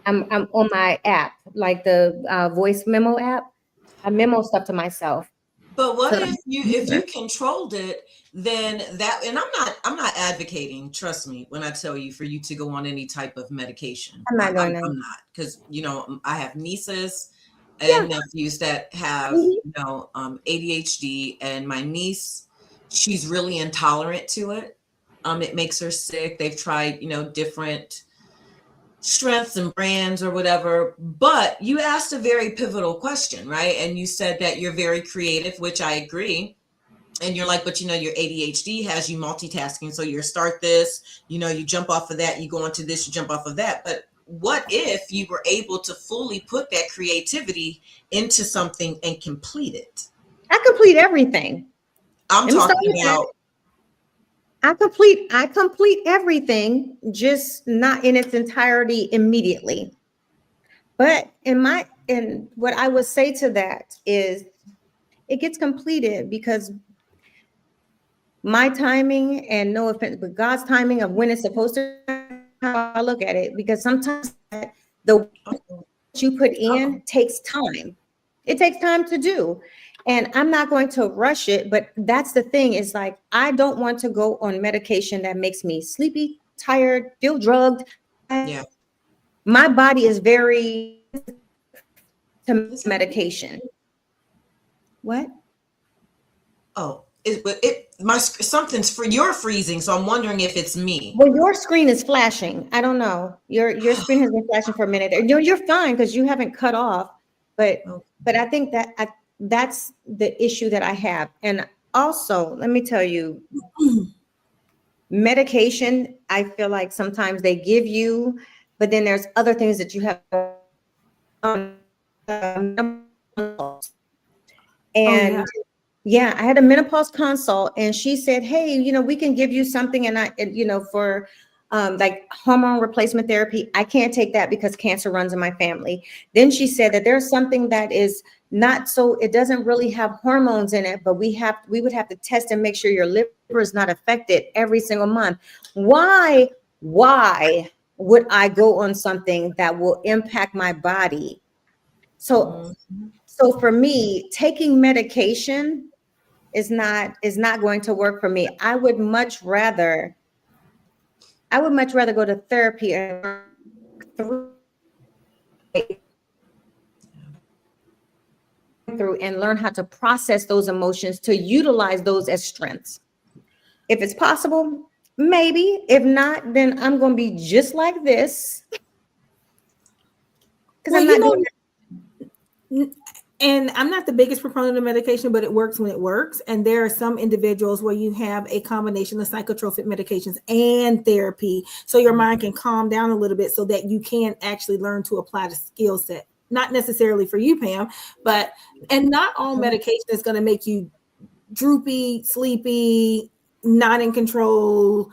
I'm on my app, like the voice memo app. I memo stuff to myself. But what if you controlled it, then that, and I'm not advocating, trust me, when I tell you for you to go on any type of medication. I'm not, because, I have nieces and nephews that have, ADHD, and my niece, she's really intolerant to it. It makes her sick. They've tried, different strengths and brands or whatever, but you asked a very pivotal question, right? And you said that you're very creative, which I agree. And you're like, but your ADHD has you multitasking. So you start this, you jump off of that, you go into this, you jump off of that. But what if you were able to fully put that creativity into something and complete it? I complete everything. I'm talking about. I complete everything, just not in its entirety immediately. But what I would say to that is it gets completed because my timing, and no offense, but God's timing of when it's supposed to, how I look at it, because sometimes the work you put in takes time. It takes time to do. And I'm not going to rush it, but that's the thing is like, I don't want to go on medication that makes me sleepy, tired, feel drugged. Yeah. My body is very to medication. What? Oh, something's for your freezing. So I'm wondering if it's me. Well, your screen is flashing. I don't know. Your screen has been flashing for a minute. You're fine because you haven't cut off. But Okay. I think that that's the issue that I have. And also, let me tell you, medication, I feel like sometimes they give you, but then there's other things that you have. Oh yeah. And yeah, I had a menopause consult, and she said, "Hey, we can give you something, for like hormone replacement therapy. I can't take that because cancer runs in my family." Then she said that there's something that is not so, it doesn't really have hormones in it, but we would have to test and make sure your liver is not affected every single month. Why would I go on something that will impact my body? So for me, taking medication is not going to work for me. I would much rather go to therapy and through and learn how to process those emotions, to utilize those as strengths. If it's possible, maybe. If not, then I'm going to be just like this, because Well, I'm not doing and I'm not the biggest proponent of medication, but it works when it works. And there are some individuals where you have a combination of psychotropic medications and therapy, so your mind can calm down a little bit so that you can actually learn to apply the skill set. Not necessarily for you, Pam, and not all medication is going to make you droopy, sleepy, not in control,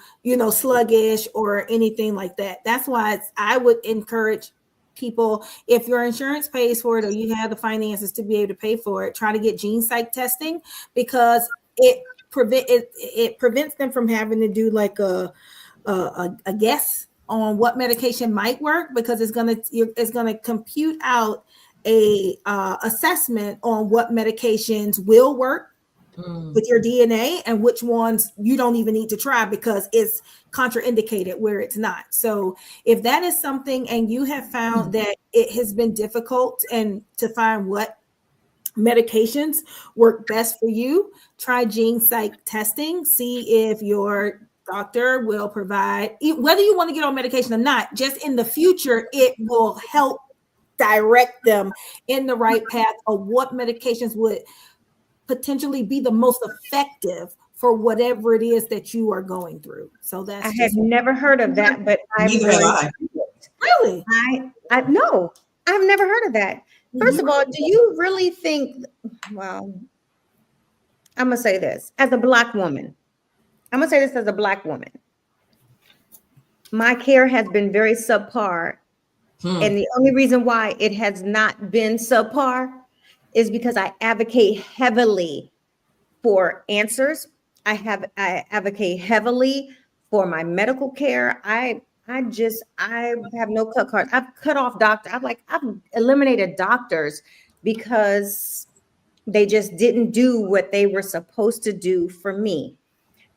sluggish or anything like that. That's why I would encourage people, if your insurance pays for it or you have the finances to be able to pay for it, try to get gene psych testing, because it prevents them from having to do like a guess on what medication might work, because it's gonna compute out a assessment on what medications will work with your DNA and which ones you don't even need to try because it's contraindicated where it's not. So if that is something and you have found that it has been difficult and to find what medications work best for you, try gene psych testing, see if your doctor will provide, whether you want to get on medication or not, just in the future, it will help direct them in the right path of what medications would potentially be the most effective for whatever it is that you are going through. So that's I had never heard of that, but I'm Neither have I. really. I no, I've never heard of that. First of all, do you really think, well, I'm gonna say this as a Black woman. My care has been very subpar. And the only reason why it has not been subpar is because I advocate heavily for answers. I advocate heavily for my medical care. I have no cut cards. I've cut off I've eliminated doctors because they just didn't do what they were supposed to do for me.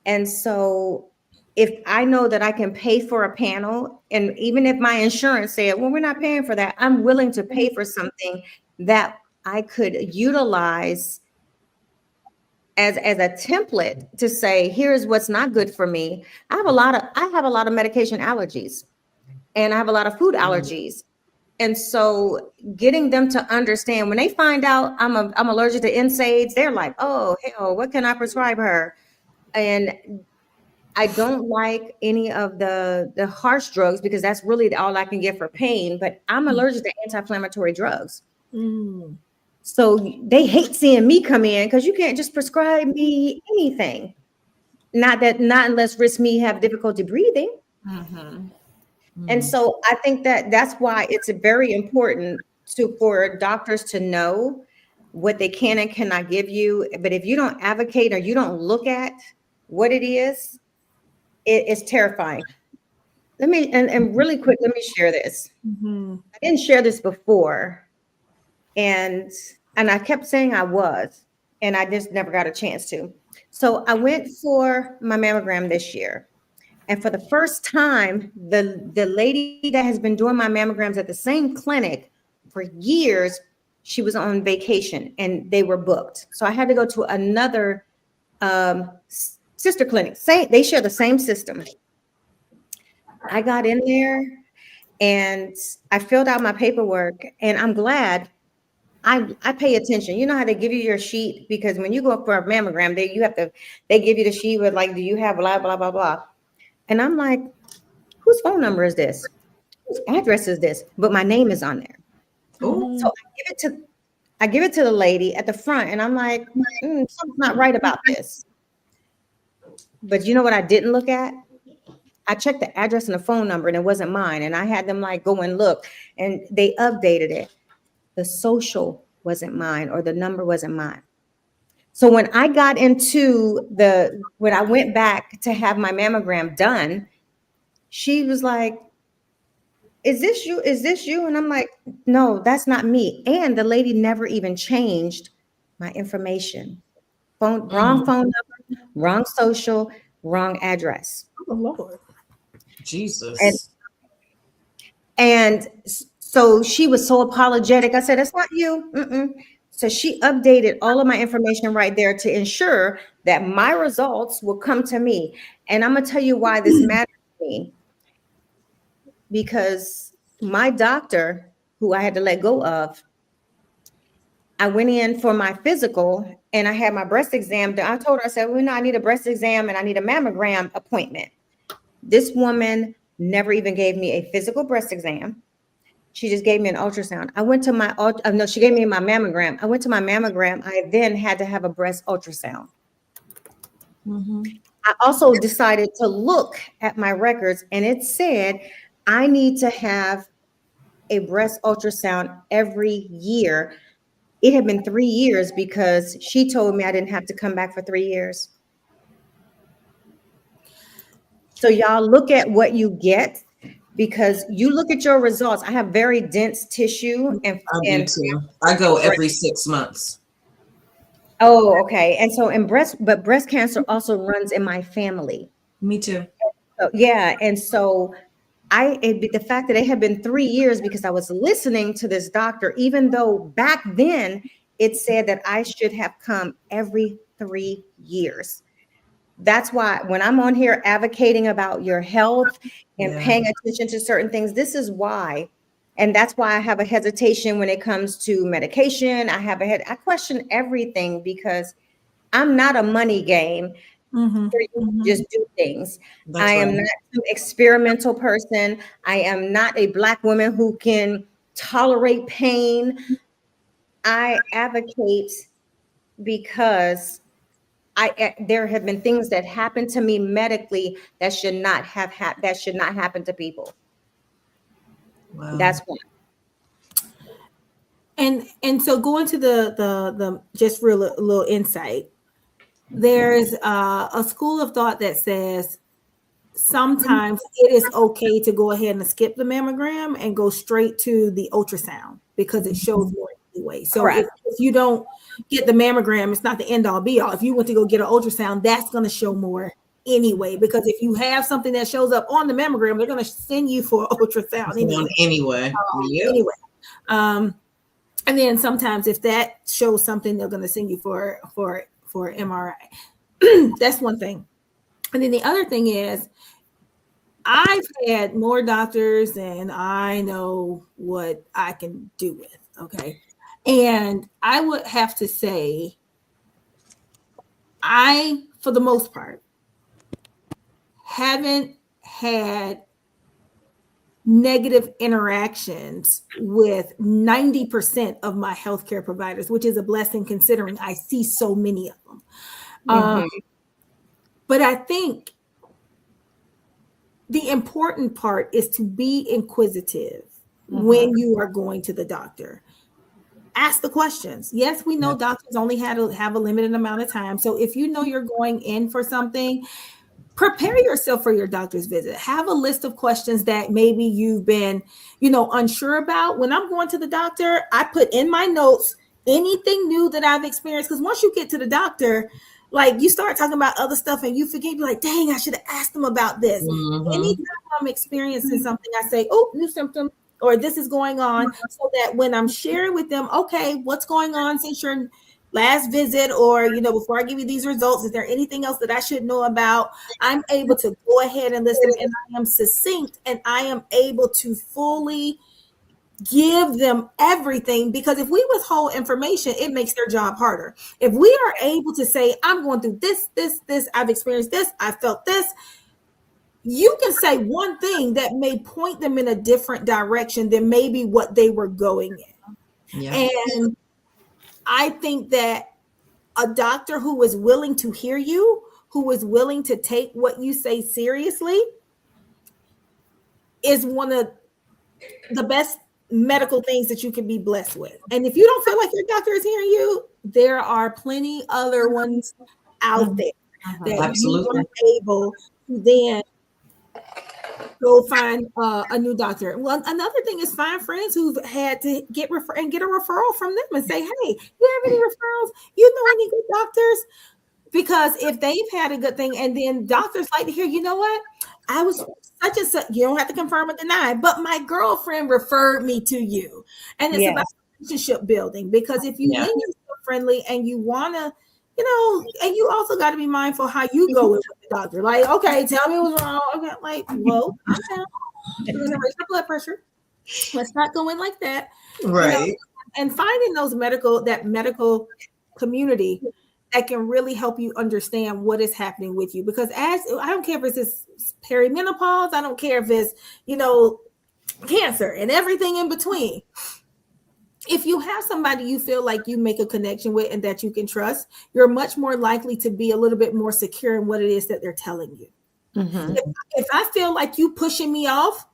And so if I know that I can pay for a panel, and even if my insurance said, well, we're not paying for that, I'm willing to pay for something that I could utilize as a template to say, here's what's not good for me. I have a lot of medication allergies, and I have a lot of food allergies. And so getting them to understand, when they find out I'm allergic to NSAIDs, they're like, oh hell, what can I prescribe her? And I don't like any of the harsh drugs because that's really all I can get for pain, but I'm allergic to anti-inflammatory drugs. So they hate seeing me come in because you can't just prescribe me anything. Not unless risk me have difficulty breathing. And so I think that's why it's very important for doctors to know what they can and cannot give you. But if you don't advocate or you don't look at what it is, it's terrifying. Let me, and really quick, let me share this. I didn't share this before. And I kept saying I was, and I just never got a chance to. So I went for my mammogram this year. And for the first time, the lady that has been doing my mammograms at the same clinic for years, she was on vacation and they were booked. So I had to go to another sister clinic. They share the same system. I got in there and I filled out my paperwork, and I'm glad I pay attention. You know how they give you your sheet, because when you go up for a mammogram, they give you the sheet with like, do you have blah blah blah blah, and I'm like, whose phone number is this? Whose address is this? But my name is on there. Oh, So I give it to the lady at the front, and I'm like, something's not right about this. But you know what I didn't look at? I checked the address and the phone number, and it wasn't mine. And I had them like go and look, and they updated it. The social wasn't mine, or the number wasn't mine. So when I when I went back to have my mammogram done, she was like, is this you? Is this you? And I'm like, no, that's not me. And the lady never even changed my information. Wrong phone number, wrong social, wrong address. Oh, Lord. Jesus. And so she was so apologetic. I said, it's not you. Mm-mm. So she updated all of my information right there to ensure that my results will come to me. And I'm going to tell you why this matters to me. Because my doctor, who I had to let go of, I went in for my physical and I had my breast exam. I told her, I said, well, no, I need a breast exam and I need a mammogram appointment. This woman never even gave me a physical breast exam. She just gave me an ultrasound. I went to she gave me my mammogram. I went to my mammogram. I then had to have a breast ultrasound. Mm-hmm. I also decided to look at my records, and it said I need to have a breast ultrasound every year. It had been 3 years because she told me I didn't have to come back for 3 years. So y'all look at what you get, because you look at your results. I have very dense tissue, and I do too. I go every 6 months. Oh, okay. And so but breast cancer also runs in my family. Me too. So, yeah. And so the fact that it had been 3 years, because I was listening to this doctor, even though back then it said that I should have come every 3 years. That's why when I'm on here advocating about your health and paying attention to certain things, this is why. And that's why I have a hesitation when it comes to medication. I question everything, because I'm not a money game for you to just do things. I am not an experimental person. I am not a Black woman who can tolerate pain. I advocate because there have been things that happened to me medically that should not happen to people. Wow. That's one. And so going to the just real little insight, there's a school of thought that says sometimes it is okay to go ahead and skip the mammogram and go straight to the ultrasound because it shows more anyway. So if you don't get the mammogram, it's not the end all be all. If you want to go get an ultrasound, that's going to show more anyway, because if you have something that shows up on the mammogram, they're going to send you for an ultrasound anyway. And then sometimes if that shows something, they're going to send you for MRI. That's one thing. And then the other thing is, I've had more doctors than I know what I can do with. Okay. And I would have to say, for the most part, haven't had negative interactions with 90% of my healthcare providers, which is a blessing considering I see so many of them. But I think the important part is to be inquisitive when you are going to the doctor. Ask the questions. Yes, we know doctors only have a limited amount of time. So if you know you're going in for something, prepare yourself for your doctor's visit. Have a list of questions that maybe you've been, unsure about. When I'm going to the doctor, I put in my notes anything new that I've experienced. Because once you get to the doctor, like you start talking about other stuff and you forget, you're like, dang, I should have asked them about this. Anytime I'm experiencing something, I say, oh, new symptom, or this is going on, so that when I'm sharing with them, okay, what's going on since your last visit, or, before I give you these results, is there anything else that I should know about? I'm able to go ahead and listen, and I am succinct, and I am able to fully give them everything, because if we withhold information, it makes their job harder. If we are able to say, I'm going through this, I've experienced this, I felt this, you can say one thing that may point them in a different direction than maybe what they were going in. Yeah. And I think that a doctor who is willing to hear you, who is willing to take what you say seriously, is one of the best medical things that you can be blessed with. And if you don't feel like your doctor is hearing you, there are plenty other ones out there that Absolutely. you are able to then go find a new doctor. Well, another thing is find friends who've had to get a referral from them and say, hey, you have any referrals? You know any good doctors? Because if they've had a good thing, and then doctors like to hear, you know what? I was such and such, you don't have to confirm or deny, but my girlfriend referred me to you. And it's about relationship building, because if you lend yourself friendly and you want to, and you also got to be mindful how you go with the doctor. Like, okay, tell me what's wrong. Okay, like, well, I'm down. You're going to raise your blood pressure. Let's not go in like that. Right. And finding that medical community that can really help you understand what is happening with you. Because I don't care if it's perimenopause, I don't care if it's, cancer and everything in between. If you have somebody you feel like you make a connection with and that you can trust, you're much more likely to be a little bit more secure in what it is that they're telling you. Mm-hmm. If I feel like you pushing me off,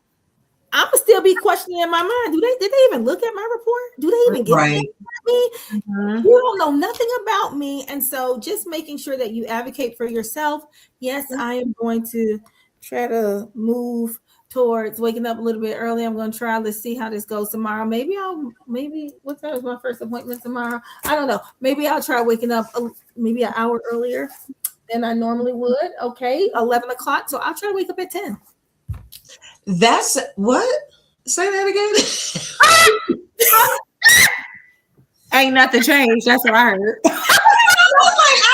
I'm gonna still be questioning in my mind. Did they even look at my report? Do they even get Right. me? Mm-hmm. You don't know nothing about me. And so just making sure that you advocate for yourself. Yes, I am going to try to move towards waking up a little bit early. I'm going to try. Let's see how this goes tomorrow. Maybe what time is my first appointment tomorrow? I don't know. Maybe I'll try waking up maybe an hour earlier than I normally would. Okay, 11 o'clock. So I'll try to wake up at 10. That's what? Say that again. Ain't nothing changed. That's what I heard. I was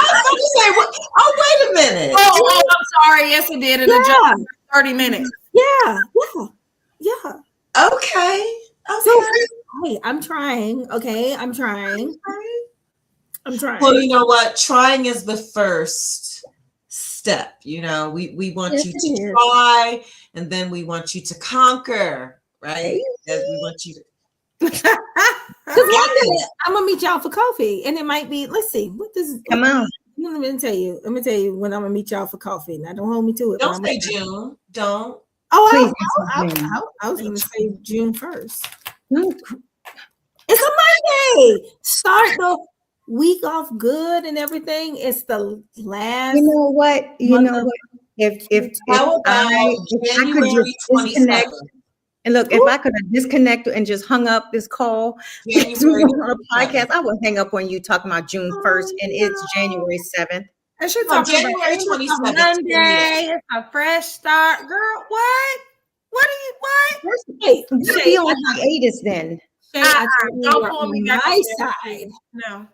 about to say, what? Oh, wait a minute. Oh, I'm sorry. Yes, it did. It adjusted 30 minutes. Yeah. Okay. So, hey, I'm trying. Okay, I'm trying. Well, you know what? Trying is the first step. We want you to try, and then we want you to conquer, right? We want you to. I'm gonna meet y'all for coffee, and it might be. Let's see. What does? Come on. Let me tell you when I'm gonna meet y'all for coffee. Now, don't hold me to it. Don't say June. Don't. Oh, I was gonna say June 1st. It's a Monday. Start the week off good and everything. It's the last. You know what? If I could just disconnect, and look, if I could have disconnected and just hung up this call on a podcast, I would hang up on you talking about June 1st, and it's January 7th. I should talk January about 27th. Monday. It's a fresh start, girl. What? What? Hey, we'll be on hiatus then. Don't pull me back my on side. No.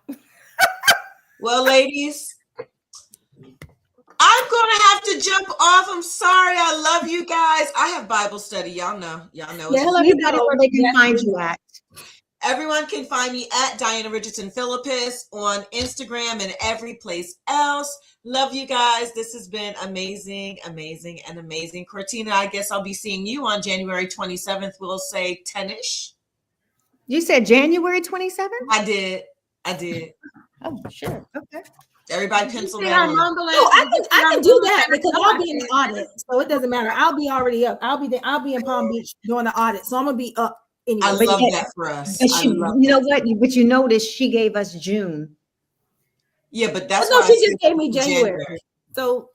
Well, ladies, I'm gonna have to jump off. I'm sorry. I love you guys. I have Bible study. Y'all know. Yeah, Everybody where they can find you at. Everyone can find me at Diana Richardson Philippus on Instagram and every place else. Love you guys. This has been amazing. Cortina, I guess I'll be seeing you on January 27th. We'll say 10-ish. You said January 27th? I did. Oh, sure. Okay. Everybody pencil that in. No, I can do that because I'll be in the audit, so it doesn't matter. I'll be already up. I'll be in Palm Beach doing the audit, so I'm gonna be up anyway. I love that for us. You know what? But you notice she gave us June. Yeah, but that's no. She just gave me January, so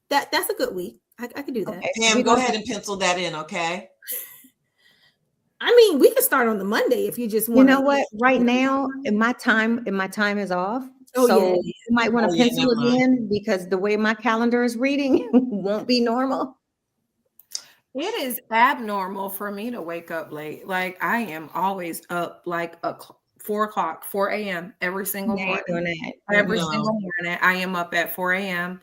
that's a good week. I can do that. Okay. Pam, go ahead and pencil that in, okay? I mean, we can start on the Monday if you just want. You know what? Right now, my time is off. Oh, so yeah. you might want to pencil it in because the way my calendar is reading won't be normal. It is abnormal for me to wake up late. Like I am always up like 4 o'clock, 4 a.m. every single Yeah, morning. doing that. Every No. single morning, I am up at 4 a.m.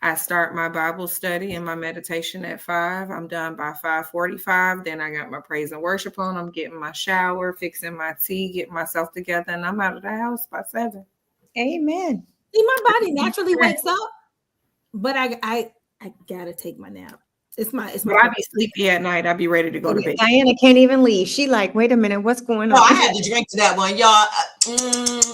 I start my Bible study and my meditation at 5. I'm done by 5:45. Then I got my praise and worship on. I'm getting my shower, fixing my tea, getting myself together, and I'm out of the house by 7. Amen. See, my body naturally wakes up, but I gotta take my nap. It's my But I be sleepy at night. I be ready to go to bed. Diana can't even leave. She like, wait a minute, what's going No, on? I had to drink to that one, y'all.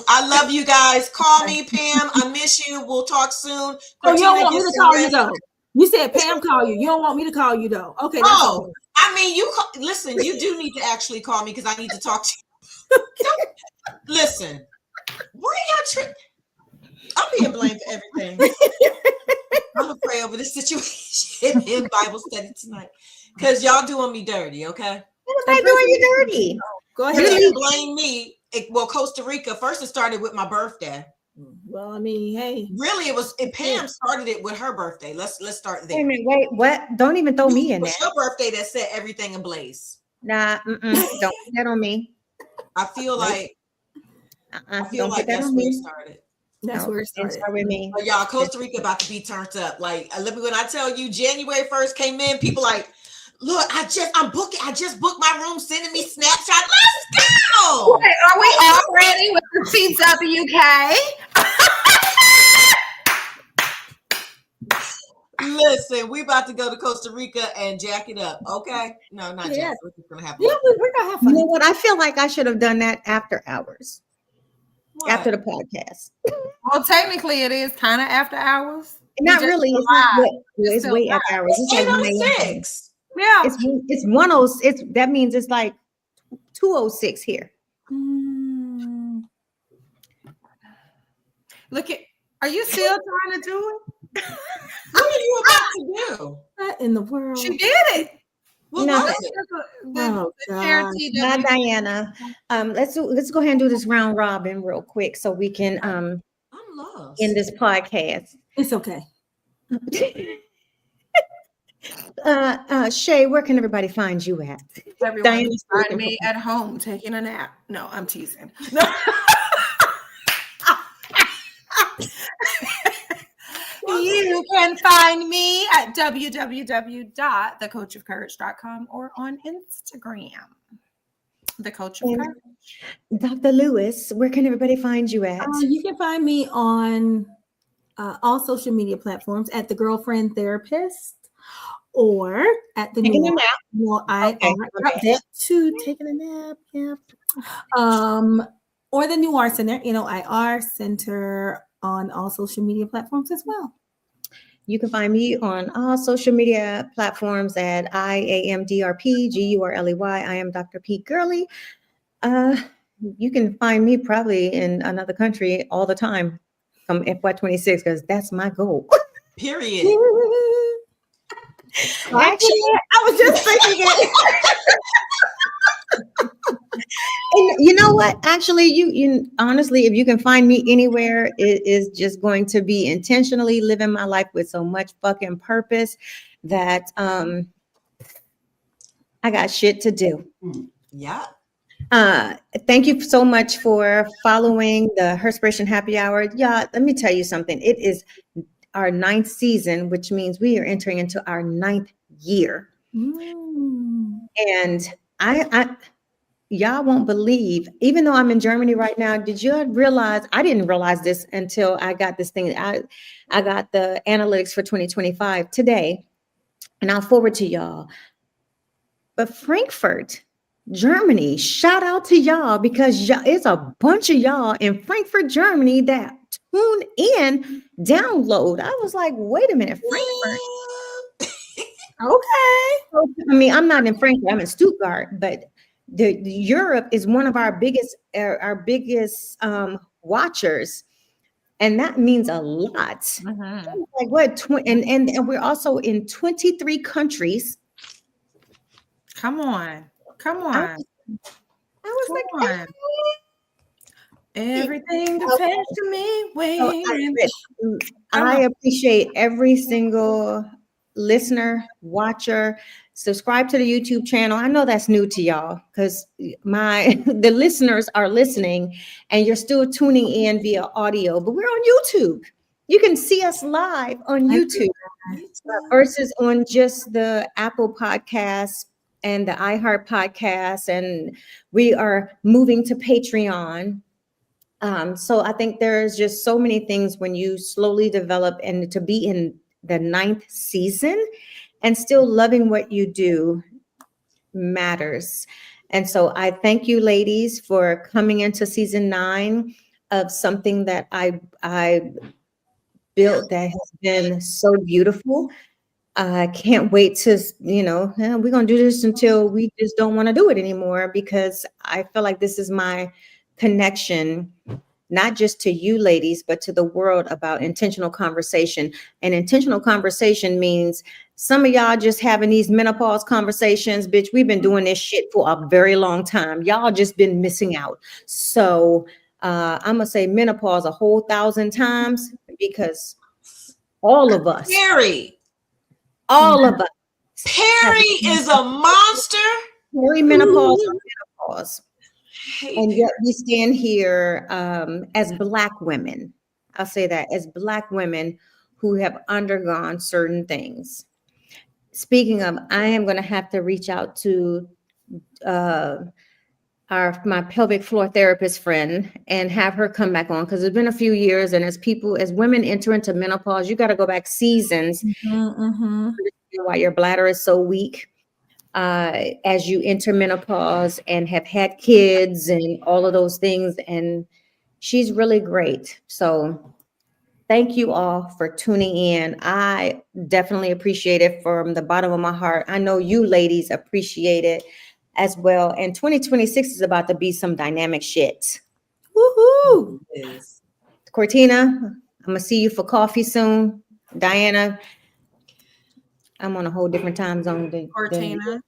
I love you guys. Call me, Pam. I miss you. We'll talk soon. Oh, you don't want me to call you though. You said Pam call you. You don't want me to call you though. Okay. That's okay. I mean, listen. You do need to actually call me because I need to talk to you. Listen, why y'all I'm being blamed for everything. I'm gonna pray over this situation in Bible study tonight because y'all doing me dirty. Okay. What am I doing you dirty? Go You ahead. can blame me. Well, Costa Rica first. It started with my birthday. Well, I mean, hey. Really, Pam started it with her birthday. Let's start there. Wait a minute, wait, what? Don't even throw me in It was there. your birthday that set everything ablaze. Nah, don't put that on me. I feel like Don't put that that's on where it me. started. That's where it Didn't started. start with me. But y'all, Costa Rica about to be turned up. Like, when I tell you January 1st came in, people like, look, I just booked my room, sending me Snapchat. Let's go. Wait, are we all ready with the CWK? Listen, we about to go to Costa Rica and jack it up. Okay. No, not jack it. We're just gonna have Yeah, fun. we're gonna have You fun. know what? I feel like I should have done that after hours, What? after the podcast. Well, technically, it is kind of after hours. Not just really. still It's not. live. It's still way live. after hours. It's like 1 a.m. 8:06. Yeah. It's 1:06. It's that means it's like 2:06 here. Look at. Are you still trying to do it? What are you about to do? What in the world? She did it. Well, No. what is it? Oh, God. charity Not that Diana. Let's go ahead and do this round robin real quick so we can I'm lost. end this podcast. It's okay. Shay, where can everybody find you at? everyone Diana's find looking me for- at home taking a nap. No, I'm teasing. No. You can find me at www.thecoachofcourage.com or on Instagram. The Coach of And- Courage. Dr. Lewis, where can everybody find you at? You can find me on all social media platforms at The Girlfriend Therapist or at the Taking a new nap. Well, I Okay, that too, taking a nap. Yeah. Or the New Art Center, IR Center on all social media platforms as well. You can find me on all social media platforms at IAMDRPGURLEY. I am Dr. P. Gurley. You can find me probably in another country all the time from FY26 because that's my goal. Period. Actually, I was just thinking it. And you know what? Actually, you honestly, if you can find me anywhere, it is just going to be intentionally living my life with so much fucking purpose that I got shit to do. Yeah. Thank you so much for following the Herspiration Happy Hour. Yeah, let me tell you something. It is our 9th season, which means we are entering into our 9th year. And I y'all won't believe, even though I'm in Germany right now, did you realize, I didn't realize this until I got this thing. I got the analytics for 2025 today, and I'll forward to y'all. But Frankfurt, Germany, shout out to y'all because it's a bunch of y'all in Frankfurt, Germany that tune in, download. I was like, wait a minute, Frankfurt. Okay. I mean, I'm not in Frankfurt, I'm in Stuttgart, but the Europe is one of our biggest watchers, and that means a lot. Mm-hmm. Like what? And we're also in 23 countries. Come on. I was Come like, on. Everything depends to me. I appreciate every single listener, watcher, subscribe to the YouTube channel. I know that's new to y'all because the listeners are listening and you're still tuning in via audio, but we're on YouTube. You can see us live on YouTube versus on just the Apple Podcasts and the iHeart Podcast, and we are moving to Patreon. So I think there's just so many things when you slowly develop, and to be in the 9th season and still loving what you do matters. And so I thank you, ladies, for coming into season 9 of something that I built that has been so beautiful. I can't wait to, we're going to do this until we just don't want to do it anymore, because I feel like this is my connection, not just to you ladies, but to the world, about intentional conversation. And intentional conversation means some of y'all just having these menopause conversations. Bitch, we've been doing this shit for a very long time. Y'all just been missing out. So I'm going to say menopause a whole 1,000 times, because all of us. All of us. Perry is a monster. Perimenopause or menopause. And yet we stand here as Black women. I'll say that, as Black women who have undergone certain things. Speaking of, I am going to have to reach out to my pelvic floor therapist friend and have her come back on, because it's been a few years, and as women enter into menopause, you got to go back seasons why your bladder is so weak as you enter menopause and have had kids and all of those things. And she's really great. So thank you all for tuning in. I definitely appreciate it from the bottom of my heart. I know you ladies appreciate it as well. And 2026 is about to be some dynamic shit. Woohoo! Yes. Cortina, I'm gonna see you for coffee soon. Diana, I'm on a whole different time zone than Cortina.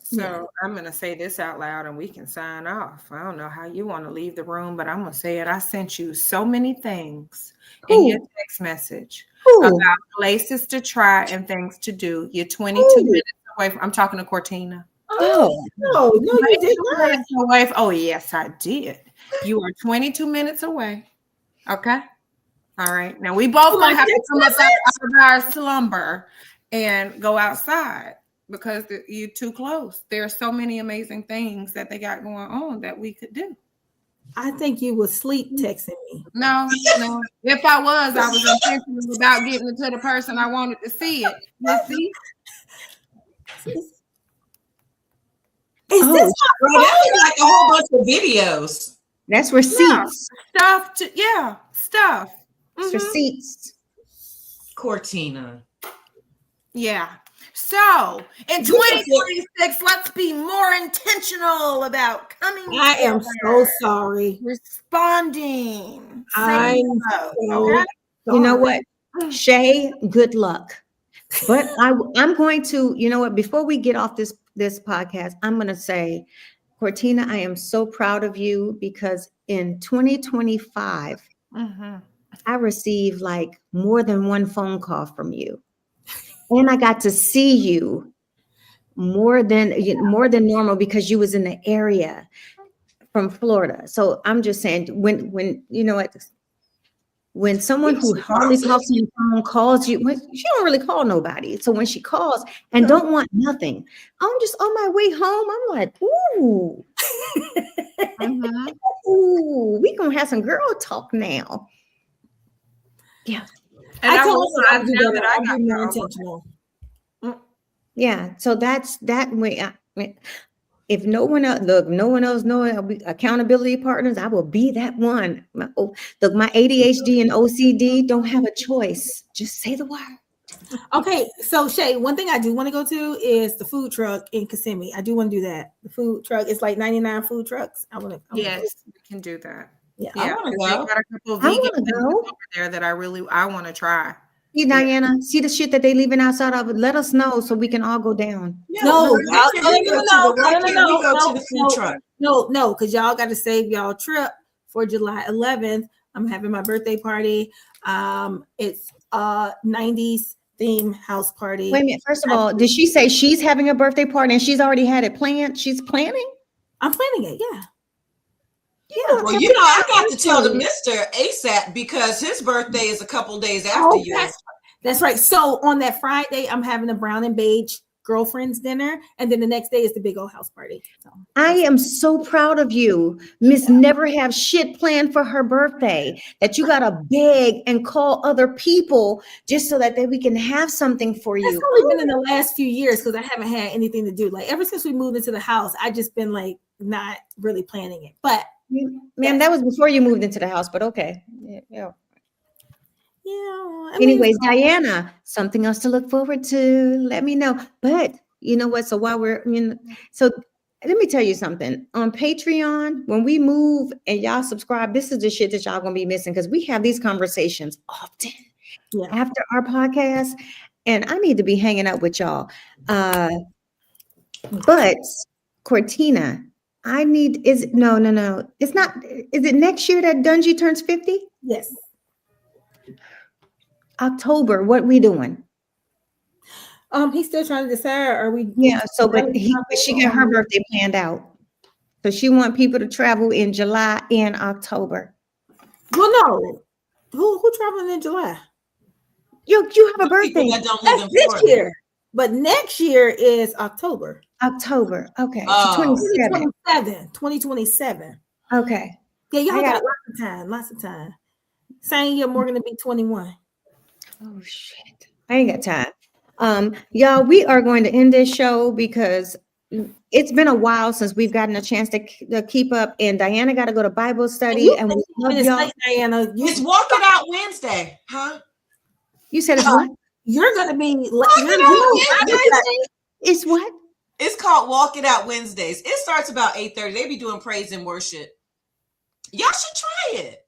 So I'm going to say this out loud and we can sign off. I don't know how you want to leave the room, but I'm going to say it. I sent you so many things in your text message about places to try and things to do. You're 22 minutes away from, I'm talking to Cortina. Oh, no, you did not. Oh, yes, I did. You are 22 minutes away. Okay. All right. Now we both going to have to come up out of our slumber and go outside, because you're too close. There are so many amazing things that they got going on that we could do. I think you were sleep texting me. No. If I was intentional about getting it to the person I wanted to see it. You see? Is this like a whole bunch of videos? That's receipts. Yeah, stuff. It's receipts. Cortina. Yeah. So in 2026, let's be more intentional about coming. I am so sorry. Responding. I'm okay. You know what, Shay? Good luck. But I'm going to. You know what? Before we get off this podcast, I'm going to say, Cortina, I am so proud of you, because in 2025, I received like more than one phone call from you. And I got to see you more than normal, because you was in the area from Florida. So I'm just saying, when you know what, when someone who hardly talks on the phone calls you, she don't really call nobody. So when she calls and don't want nothing, I'm just on my way home. I'm like, ooh, ooh, we gonna have some girl talk now. Yeah. And I told her I'll do better. I'll be more intentional. Yeah. So that's that way. If no one else knows accountability partners, I will be that one. My ADHD and OCD don't have a choice. Just say the word. Okay, so Shay, one thing I do want to go to is the food truck in Kissimmee. I do want to do that. The food truck, it's like 99 food trucks. Yes, we can do that. Yeah, I want to go. Got a couple of vegan things over there that I want to try. See, Diana, see the shit that they leaving outside of it. Let us know so we can all go down. No, because y'all got to save y'all trip for July 11th. I'm having my birthday party. It's 90s theme house party. Wait a minute. First of all, did she say she's having a birthday party and she's already had it planned? She's planning? I'm planning it. Yeah. Yeah. Well, I got to tell the Mr. ASAP because his birthday is a couple days after yours. That's right. So on that Friday, I'm having a brown and beige girlfriend's dinner, and then the next day is the big old house party. So I am so proud of you. Miss Never have shit planned for her birthday that you gotta beg and call other people just so that we can have something for you. It's only been in the last few years because I haven't had anything to do. Like ever since we moved into the house, I just been like not really planning it. But Ma'am, that was before you moved into the house, but okay. Yeah. yeah. Anyways, Diana, something else to look forward to. Let me know. But you know what? So while so let me tell you something. On Patreon, when we move and y'all subscribe, this is the shit that y'all gonna be missing because we have these conversations often after our podcast, and I need to be hanging out with y'all. But Cortina, it's not. Is it next year that Dungy turns 50? Yes. October, what we doing? He's still trying to decide. Are we? Yeah. So, but she got her birthday planned out, so she want people to travel in July and October. Well, no. Who traveling in July? You have a birthday. That's this year, but next year is October. October. Okay. Oh. So 2027. Okay. Yeah, y'all got lots of time. Same year, Morgan to be 21. Oh shit! I ain't got time. Y'all, we are going to end this show because it's been a while since we've gotten a chance to keep up. And Diana got to go to Bible study, and we love y'all. Diana, it's Walk It Out Wednesday, huh? You said it's what? You're gonna be. It's what? It's called Walk It Out Wednesdays. It starts about 8:30. They be doing praise and worship. Y'all should try it.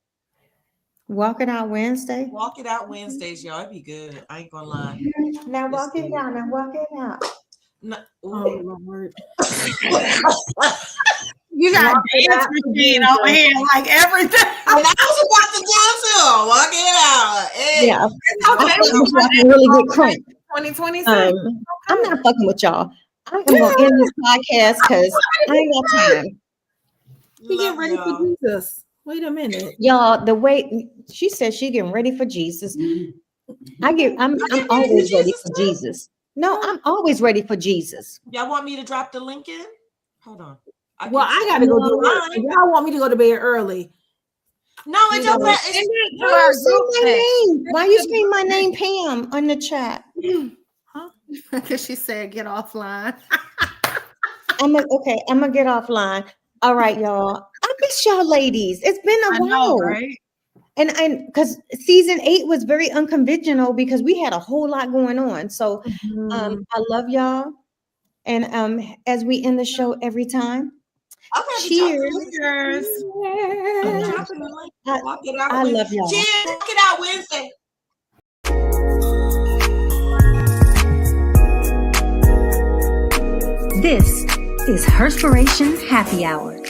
Walk It Out Wednesday. Walk It Out Wednesdays, y'all. It'd be good. I ain't gonna lie. Now walk it out. Now walk it out. No, oh Lord. You got dance routine over here, like everything. I was about to do too. Walk it out. Hey. Yeah, I'm really good crank. 2026. I'm not fucking with y'all. I'm gonna end this podcast because I ain't got time. You get ready for Jesus. Wait a minute, y'all. The way she said she getting ready for Jesus, I'm always ready for Jesus. No, I'm always ready for Jesus. Y'all want me to drop the link in? Hold on. I gotta go do it. Y'all want me to go to bed early? No, it doesn't. Why you saying my name, Pam, on the chat? Huh? Because she said get offline. I'm gonna get offline. All right, y'all. I miss y'all ladies. It's been a while, right? And because season 8 was very unconventional because we had a whole lot going on. So I love y'all. And as we end the show every time, cheers. I love y'all. Cheers. Walk It Out Wednesday. This is Herspiration Happy Hour.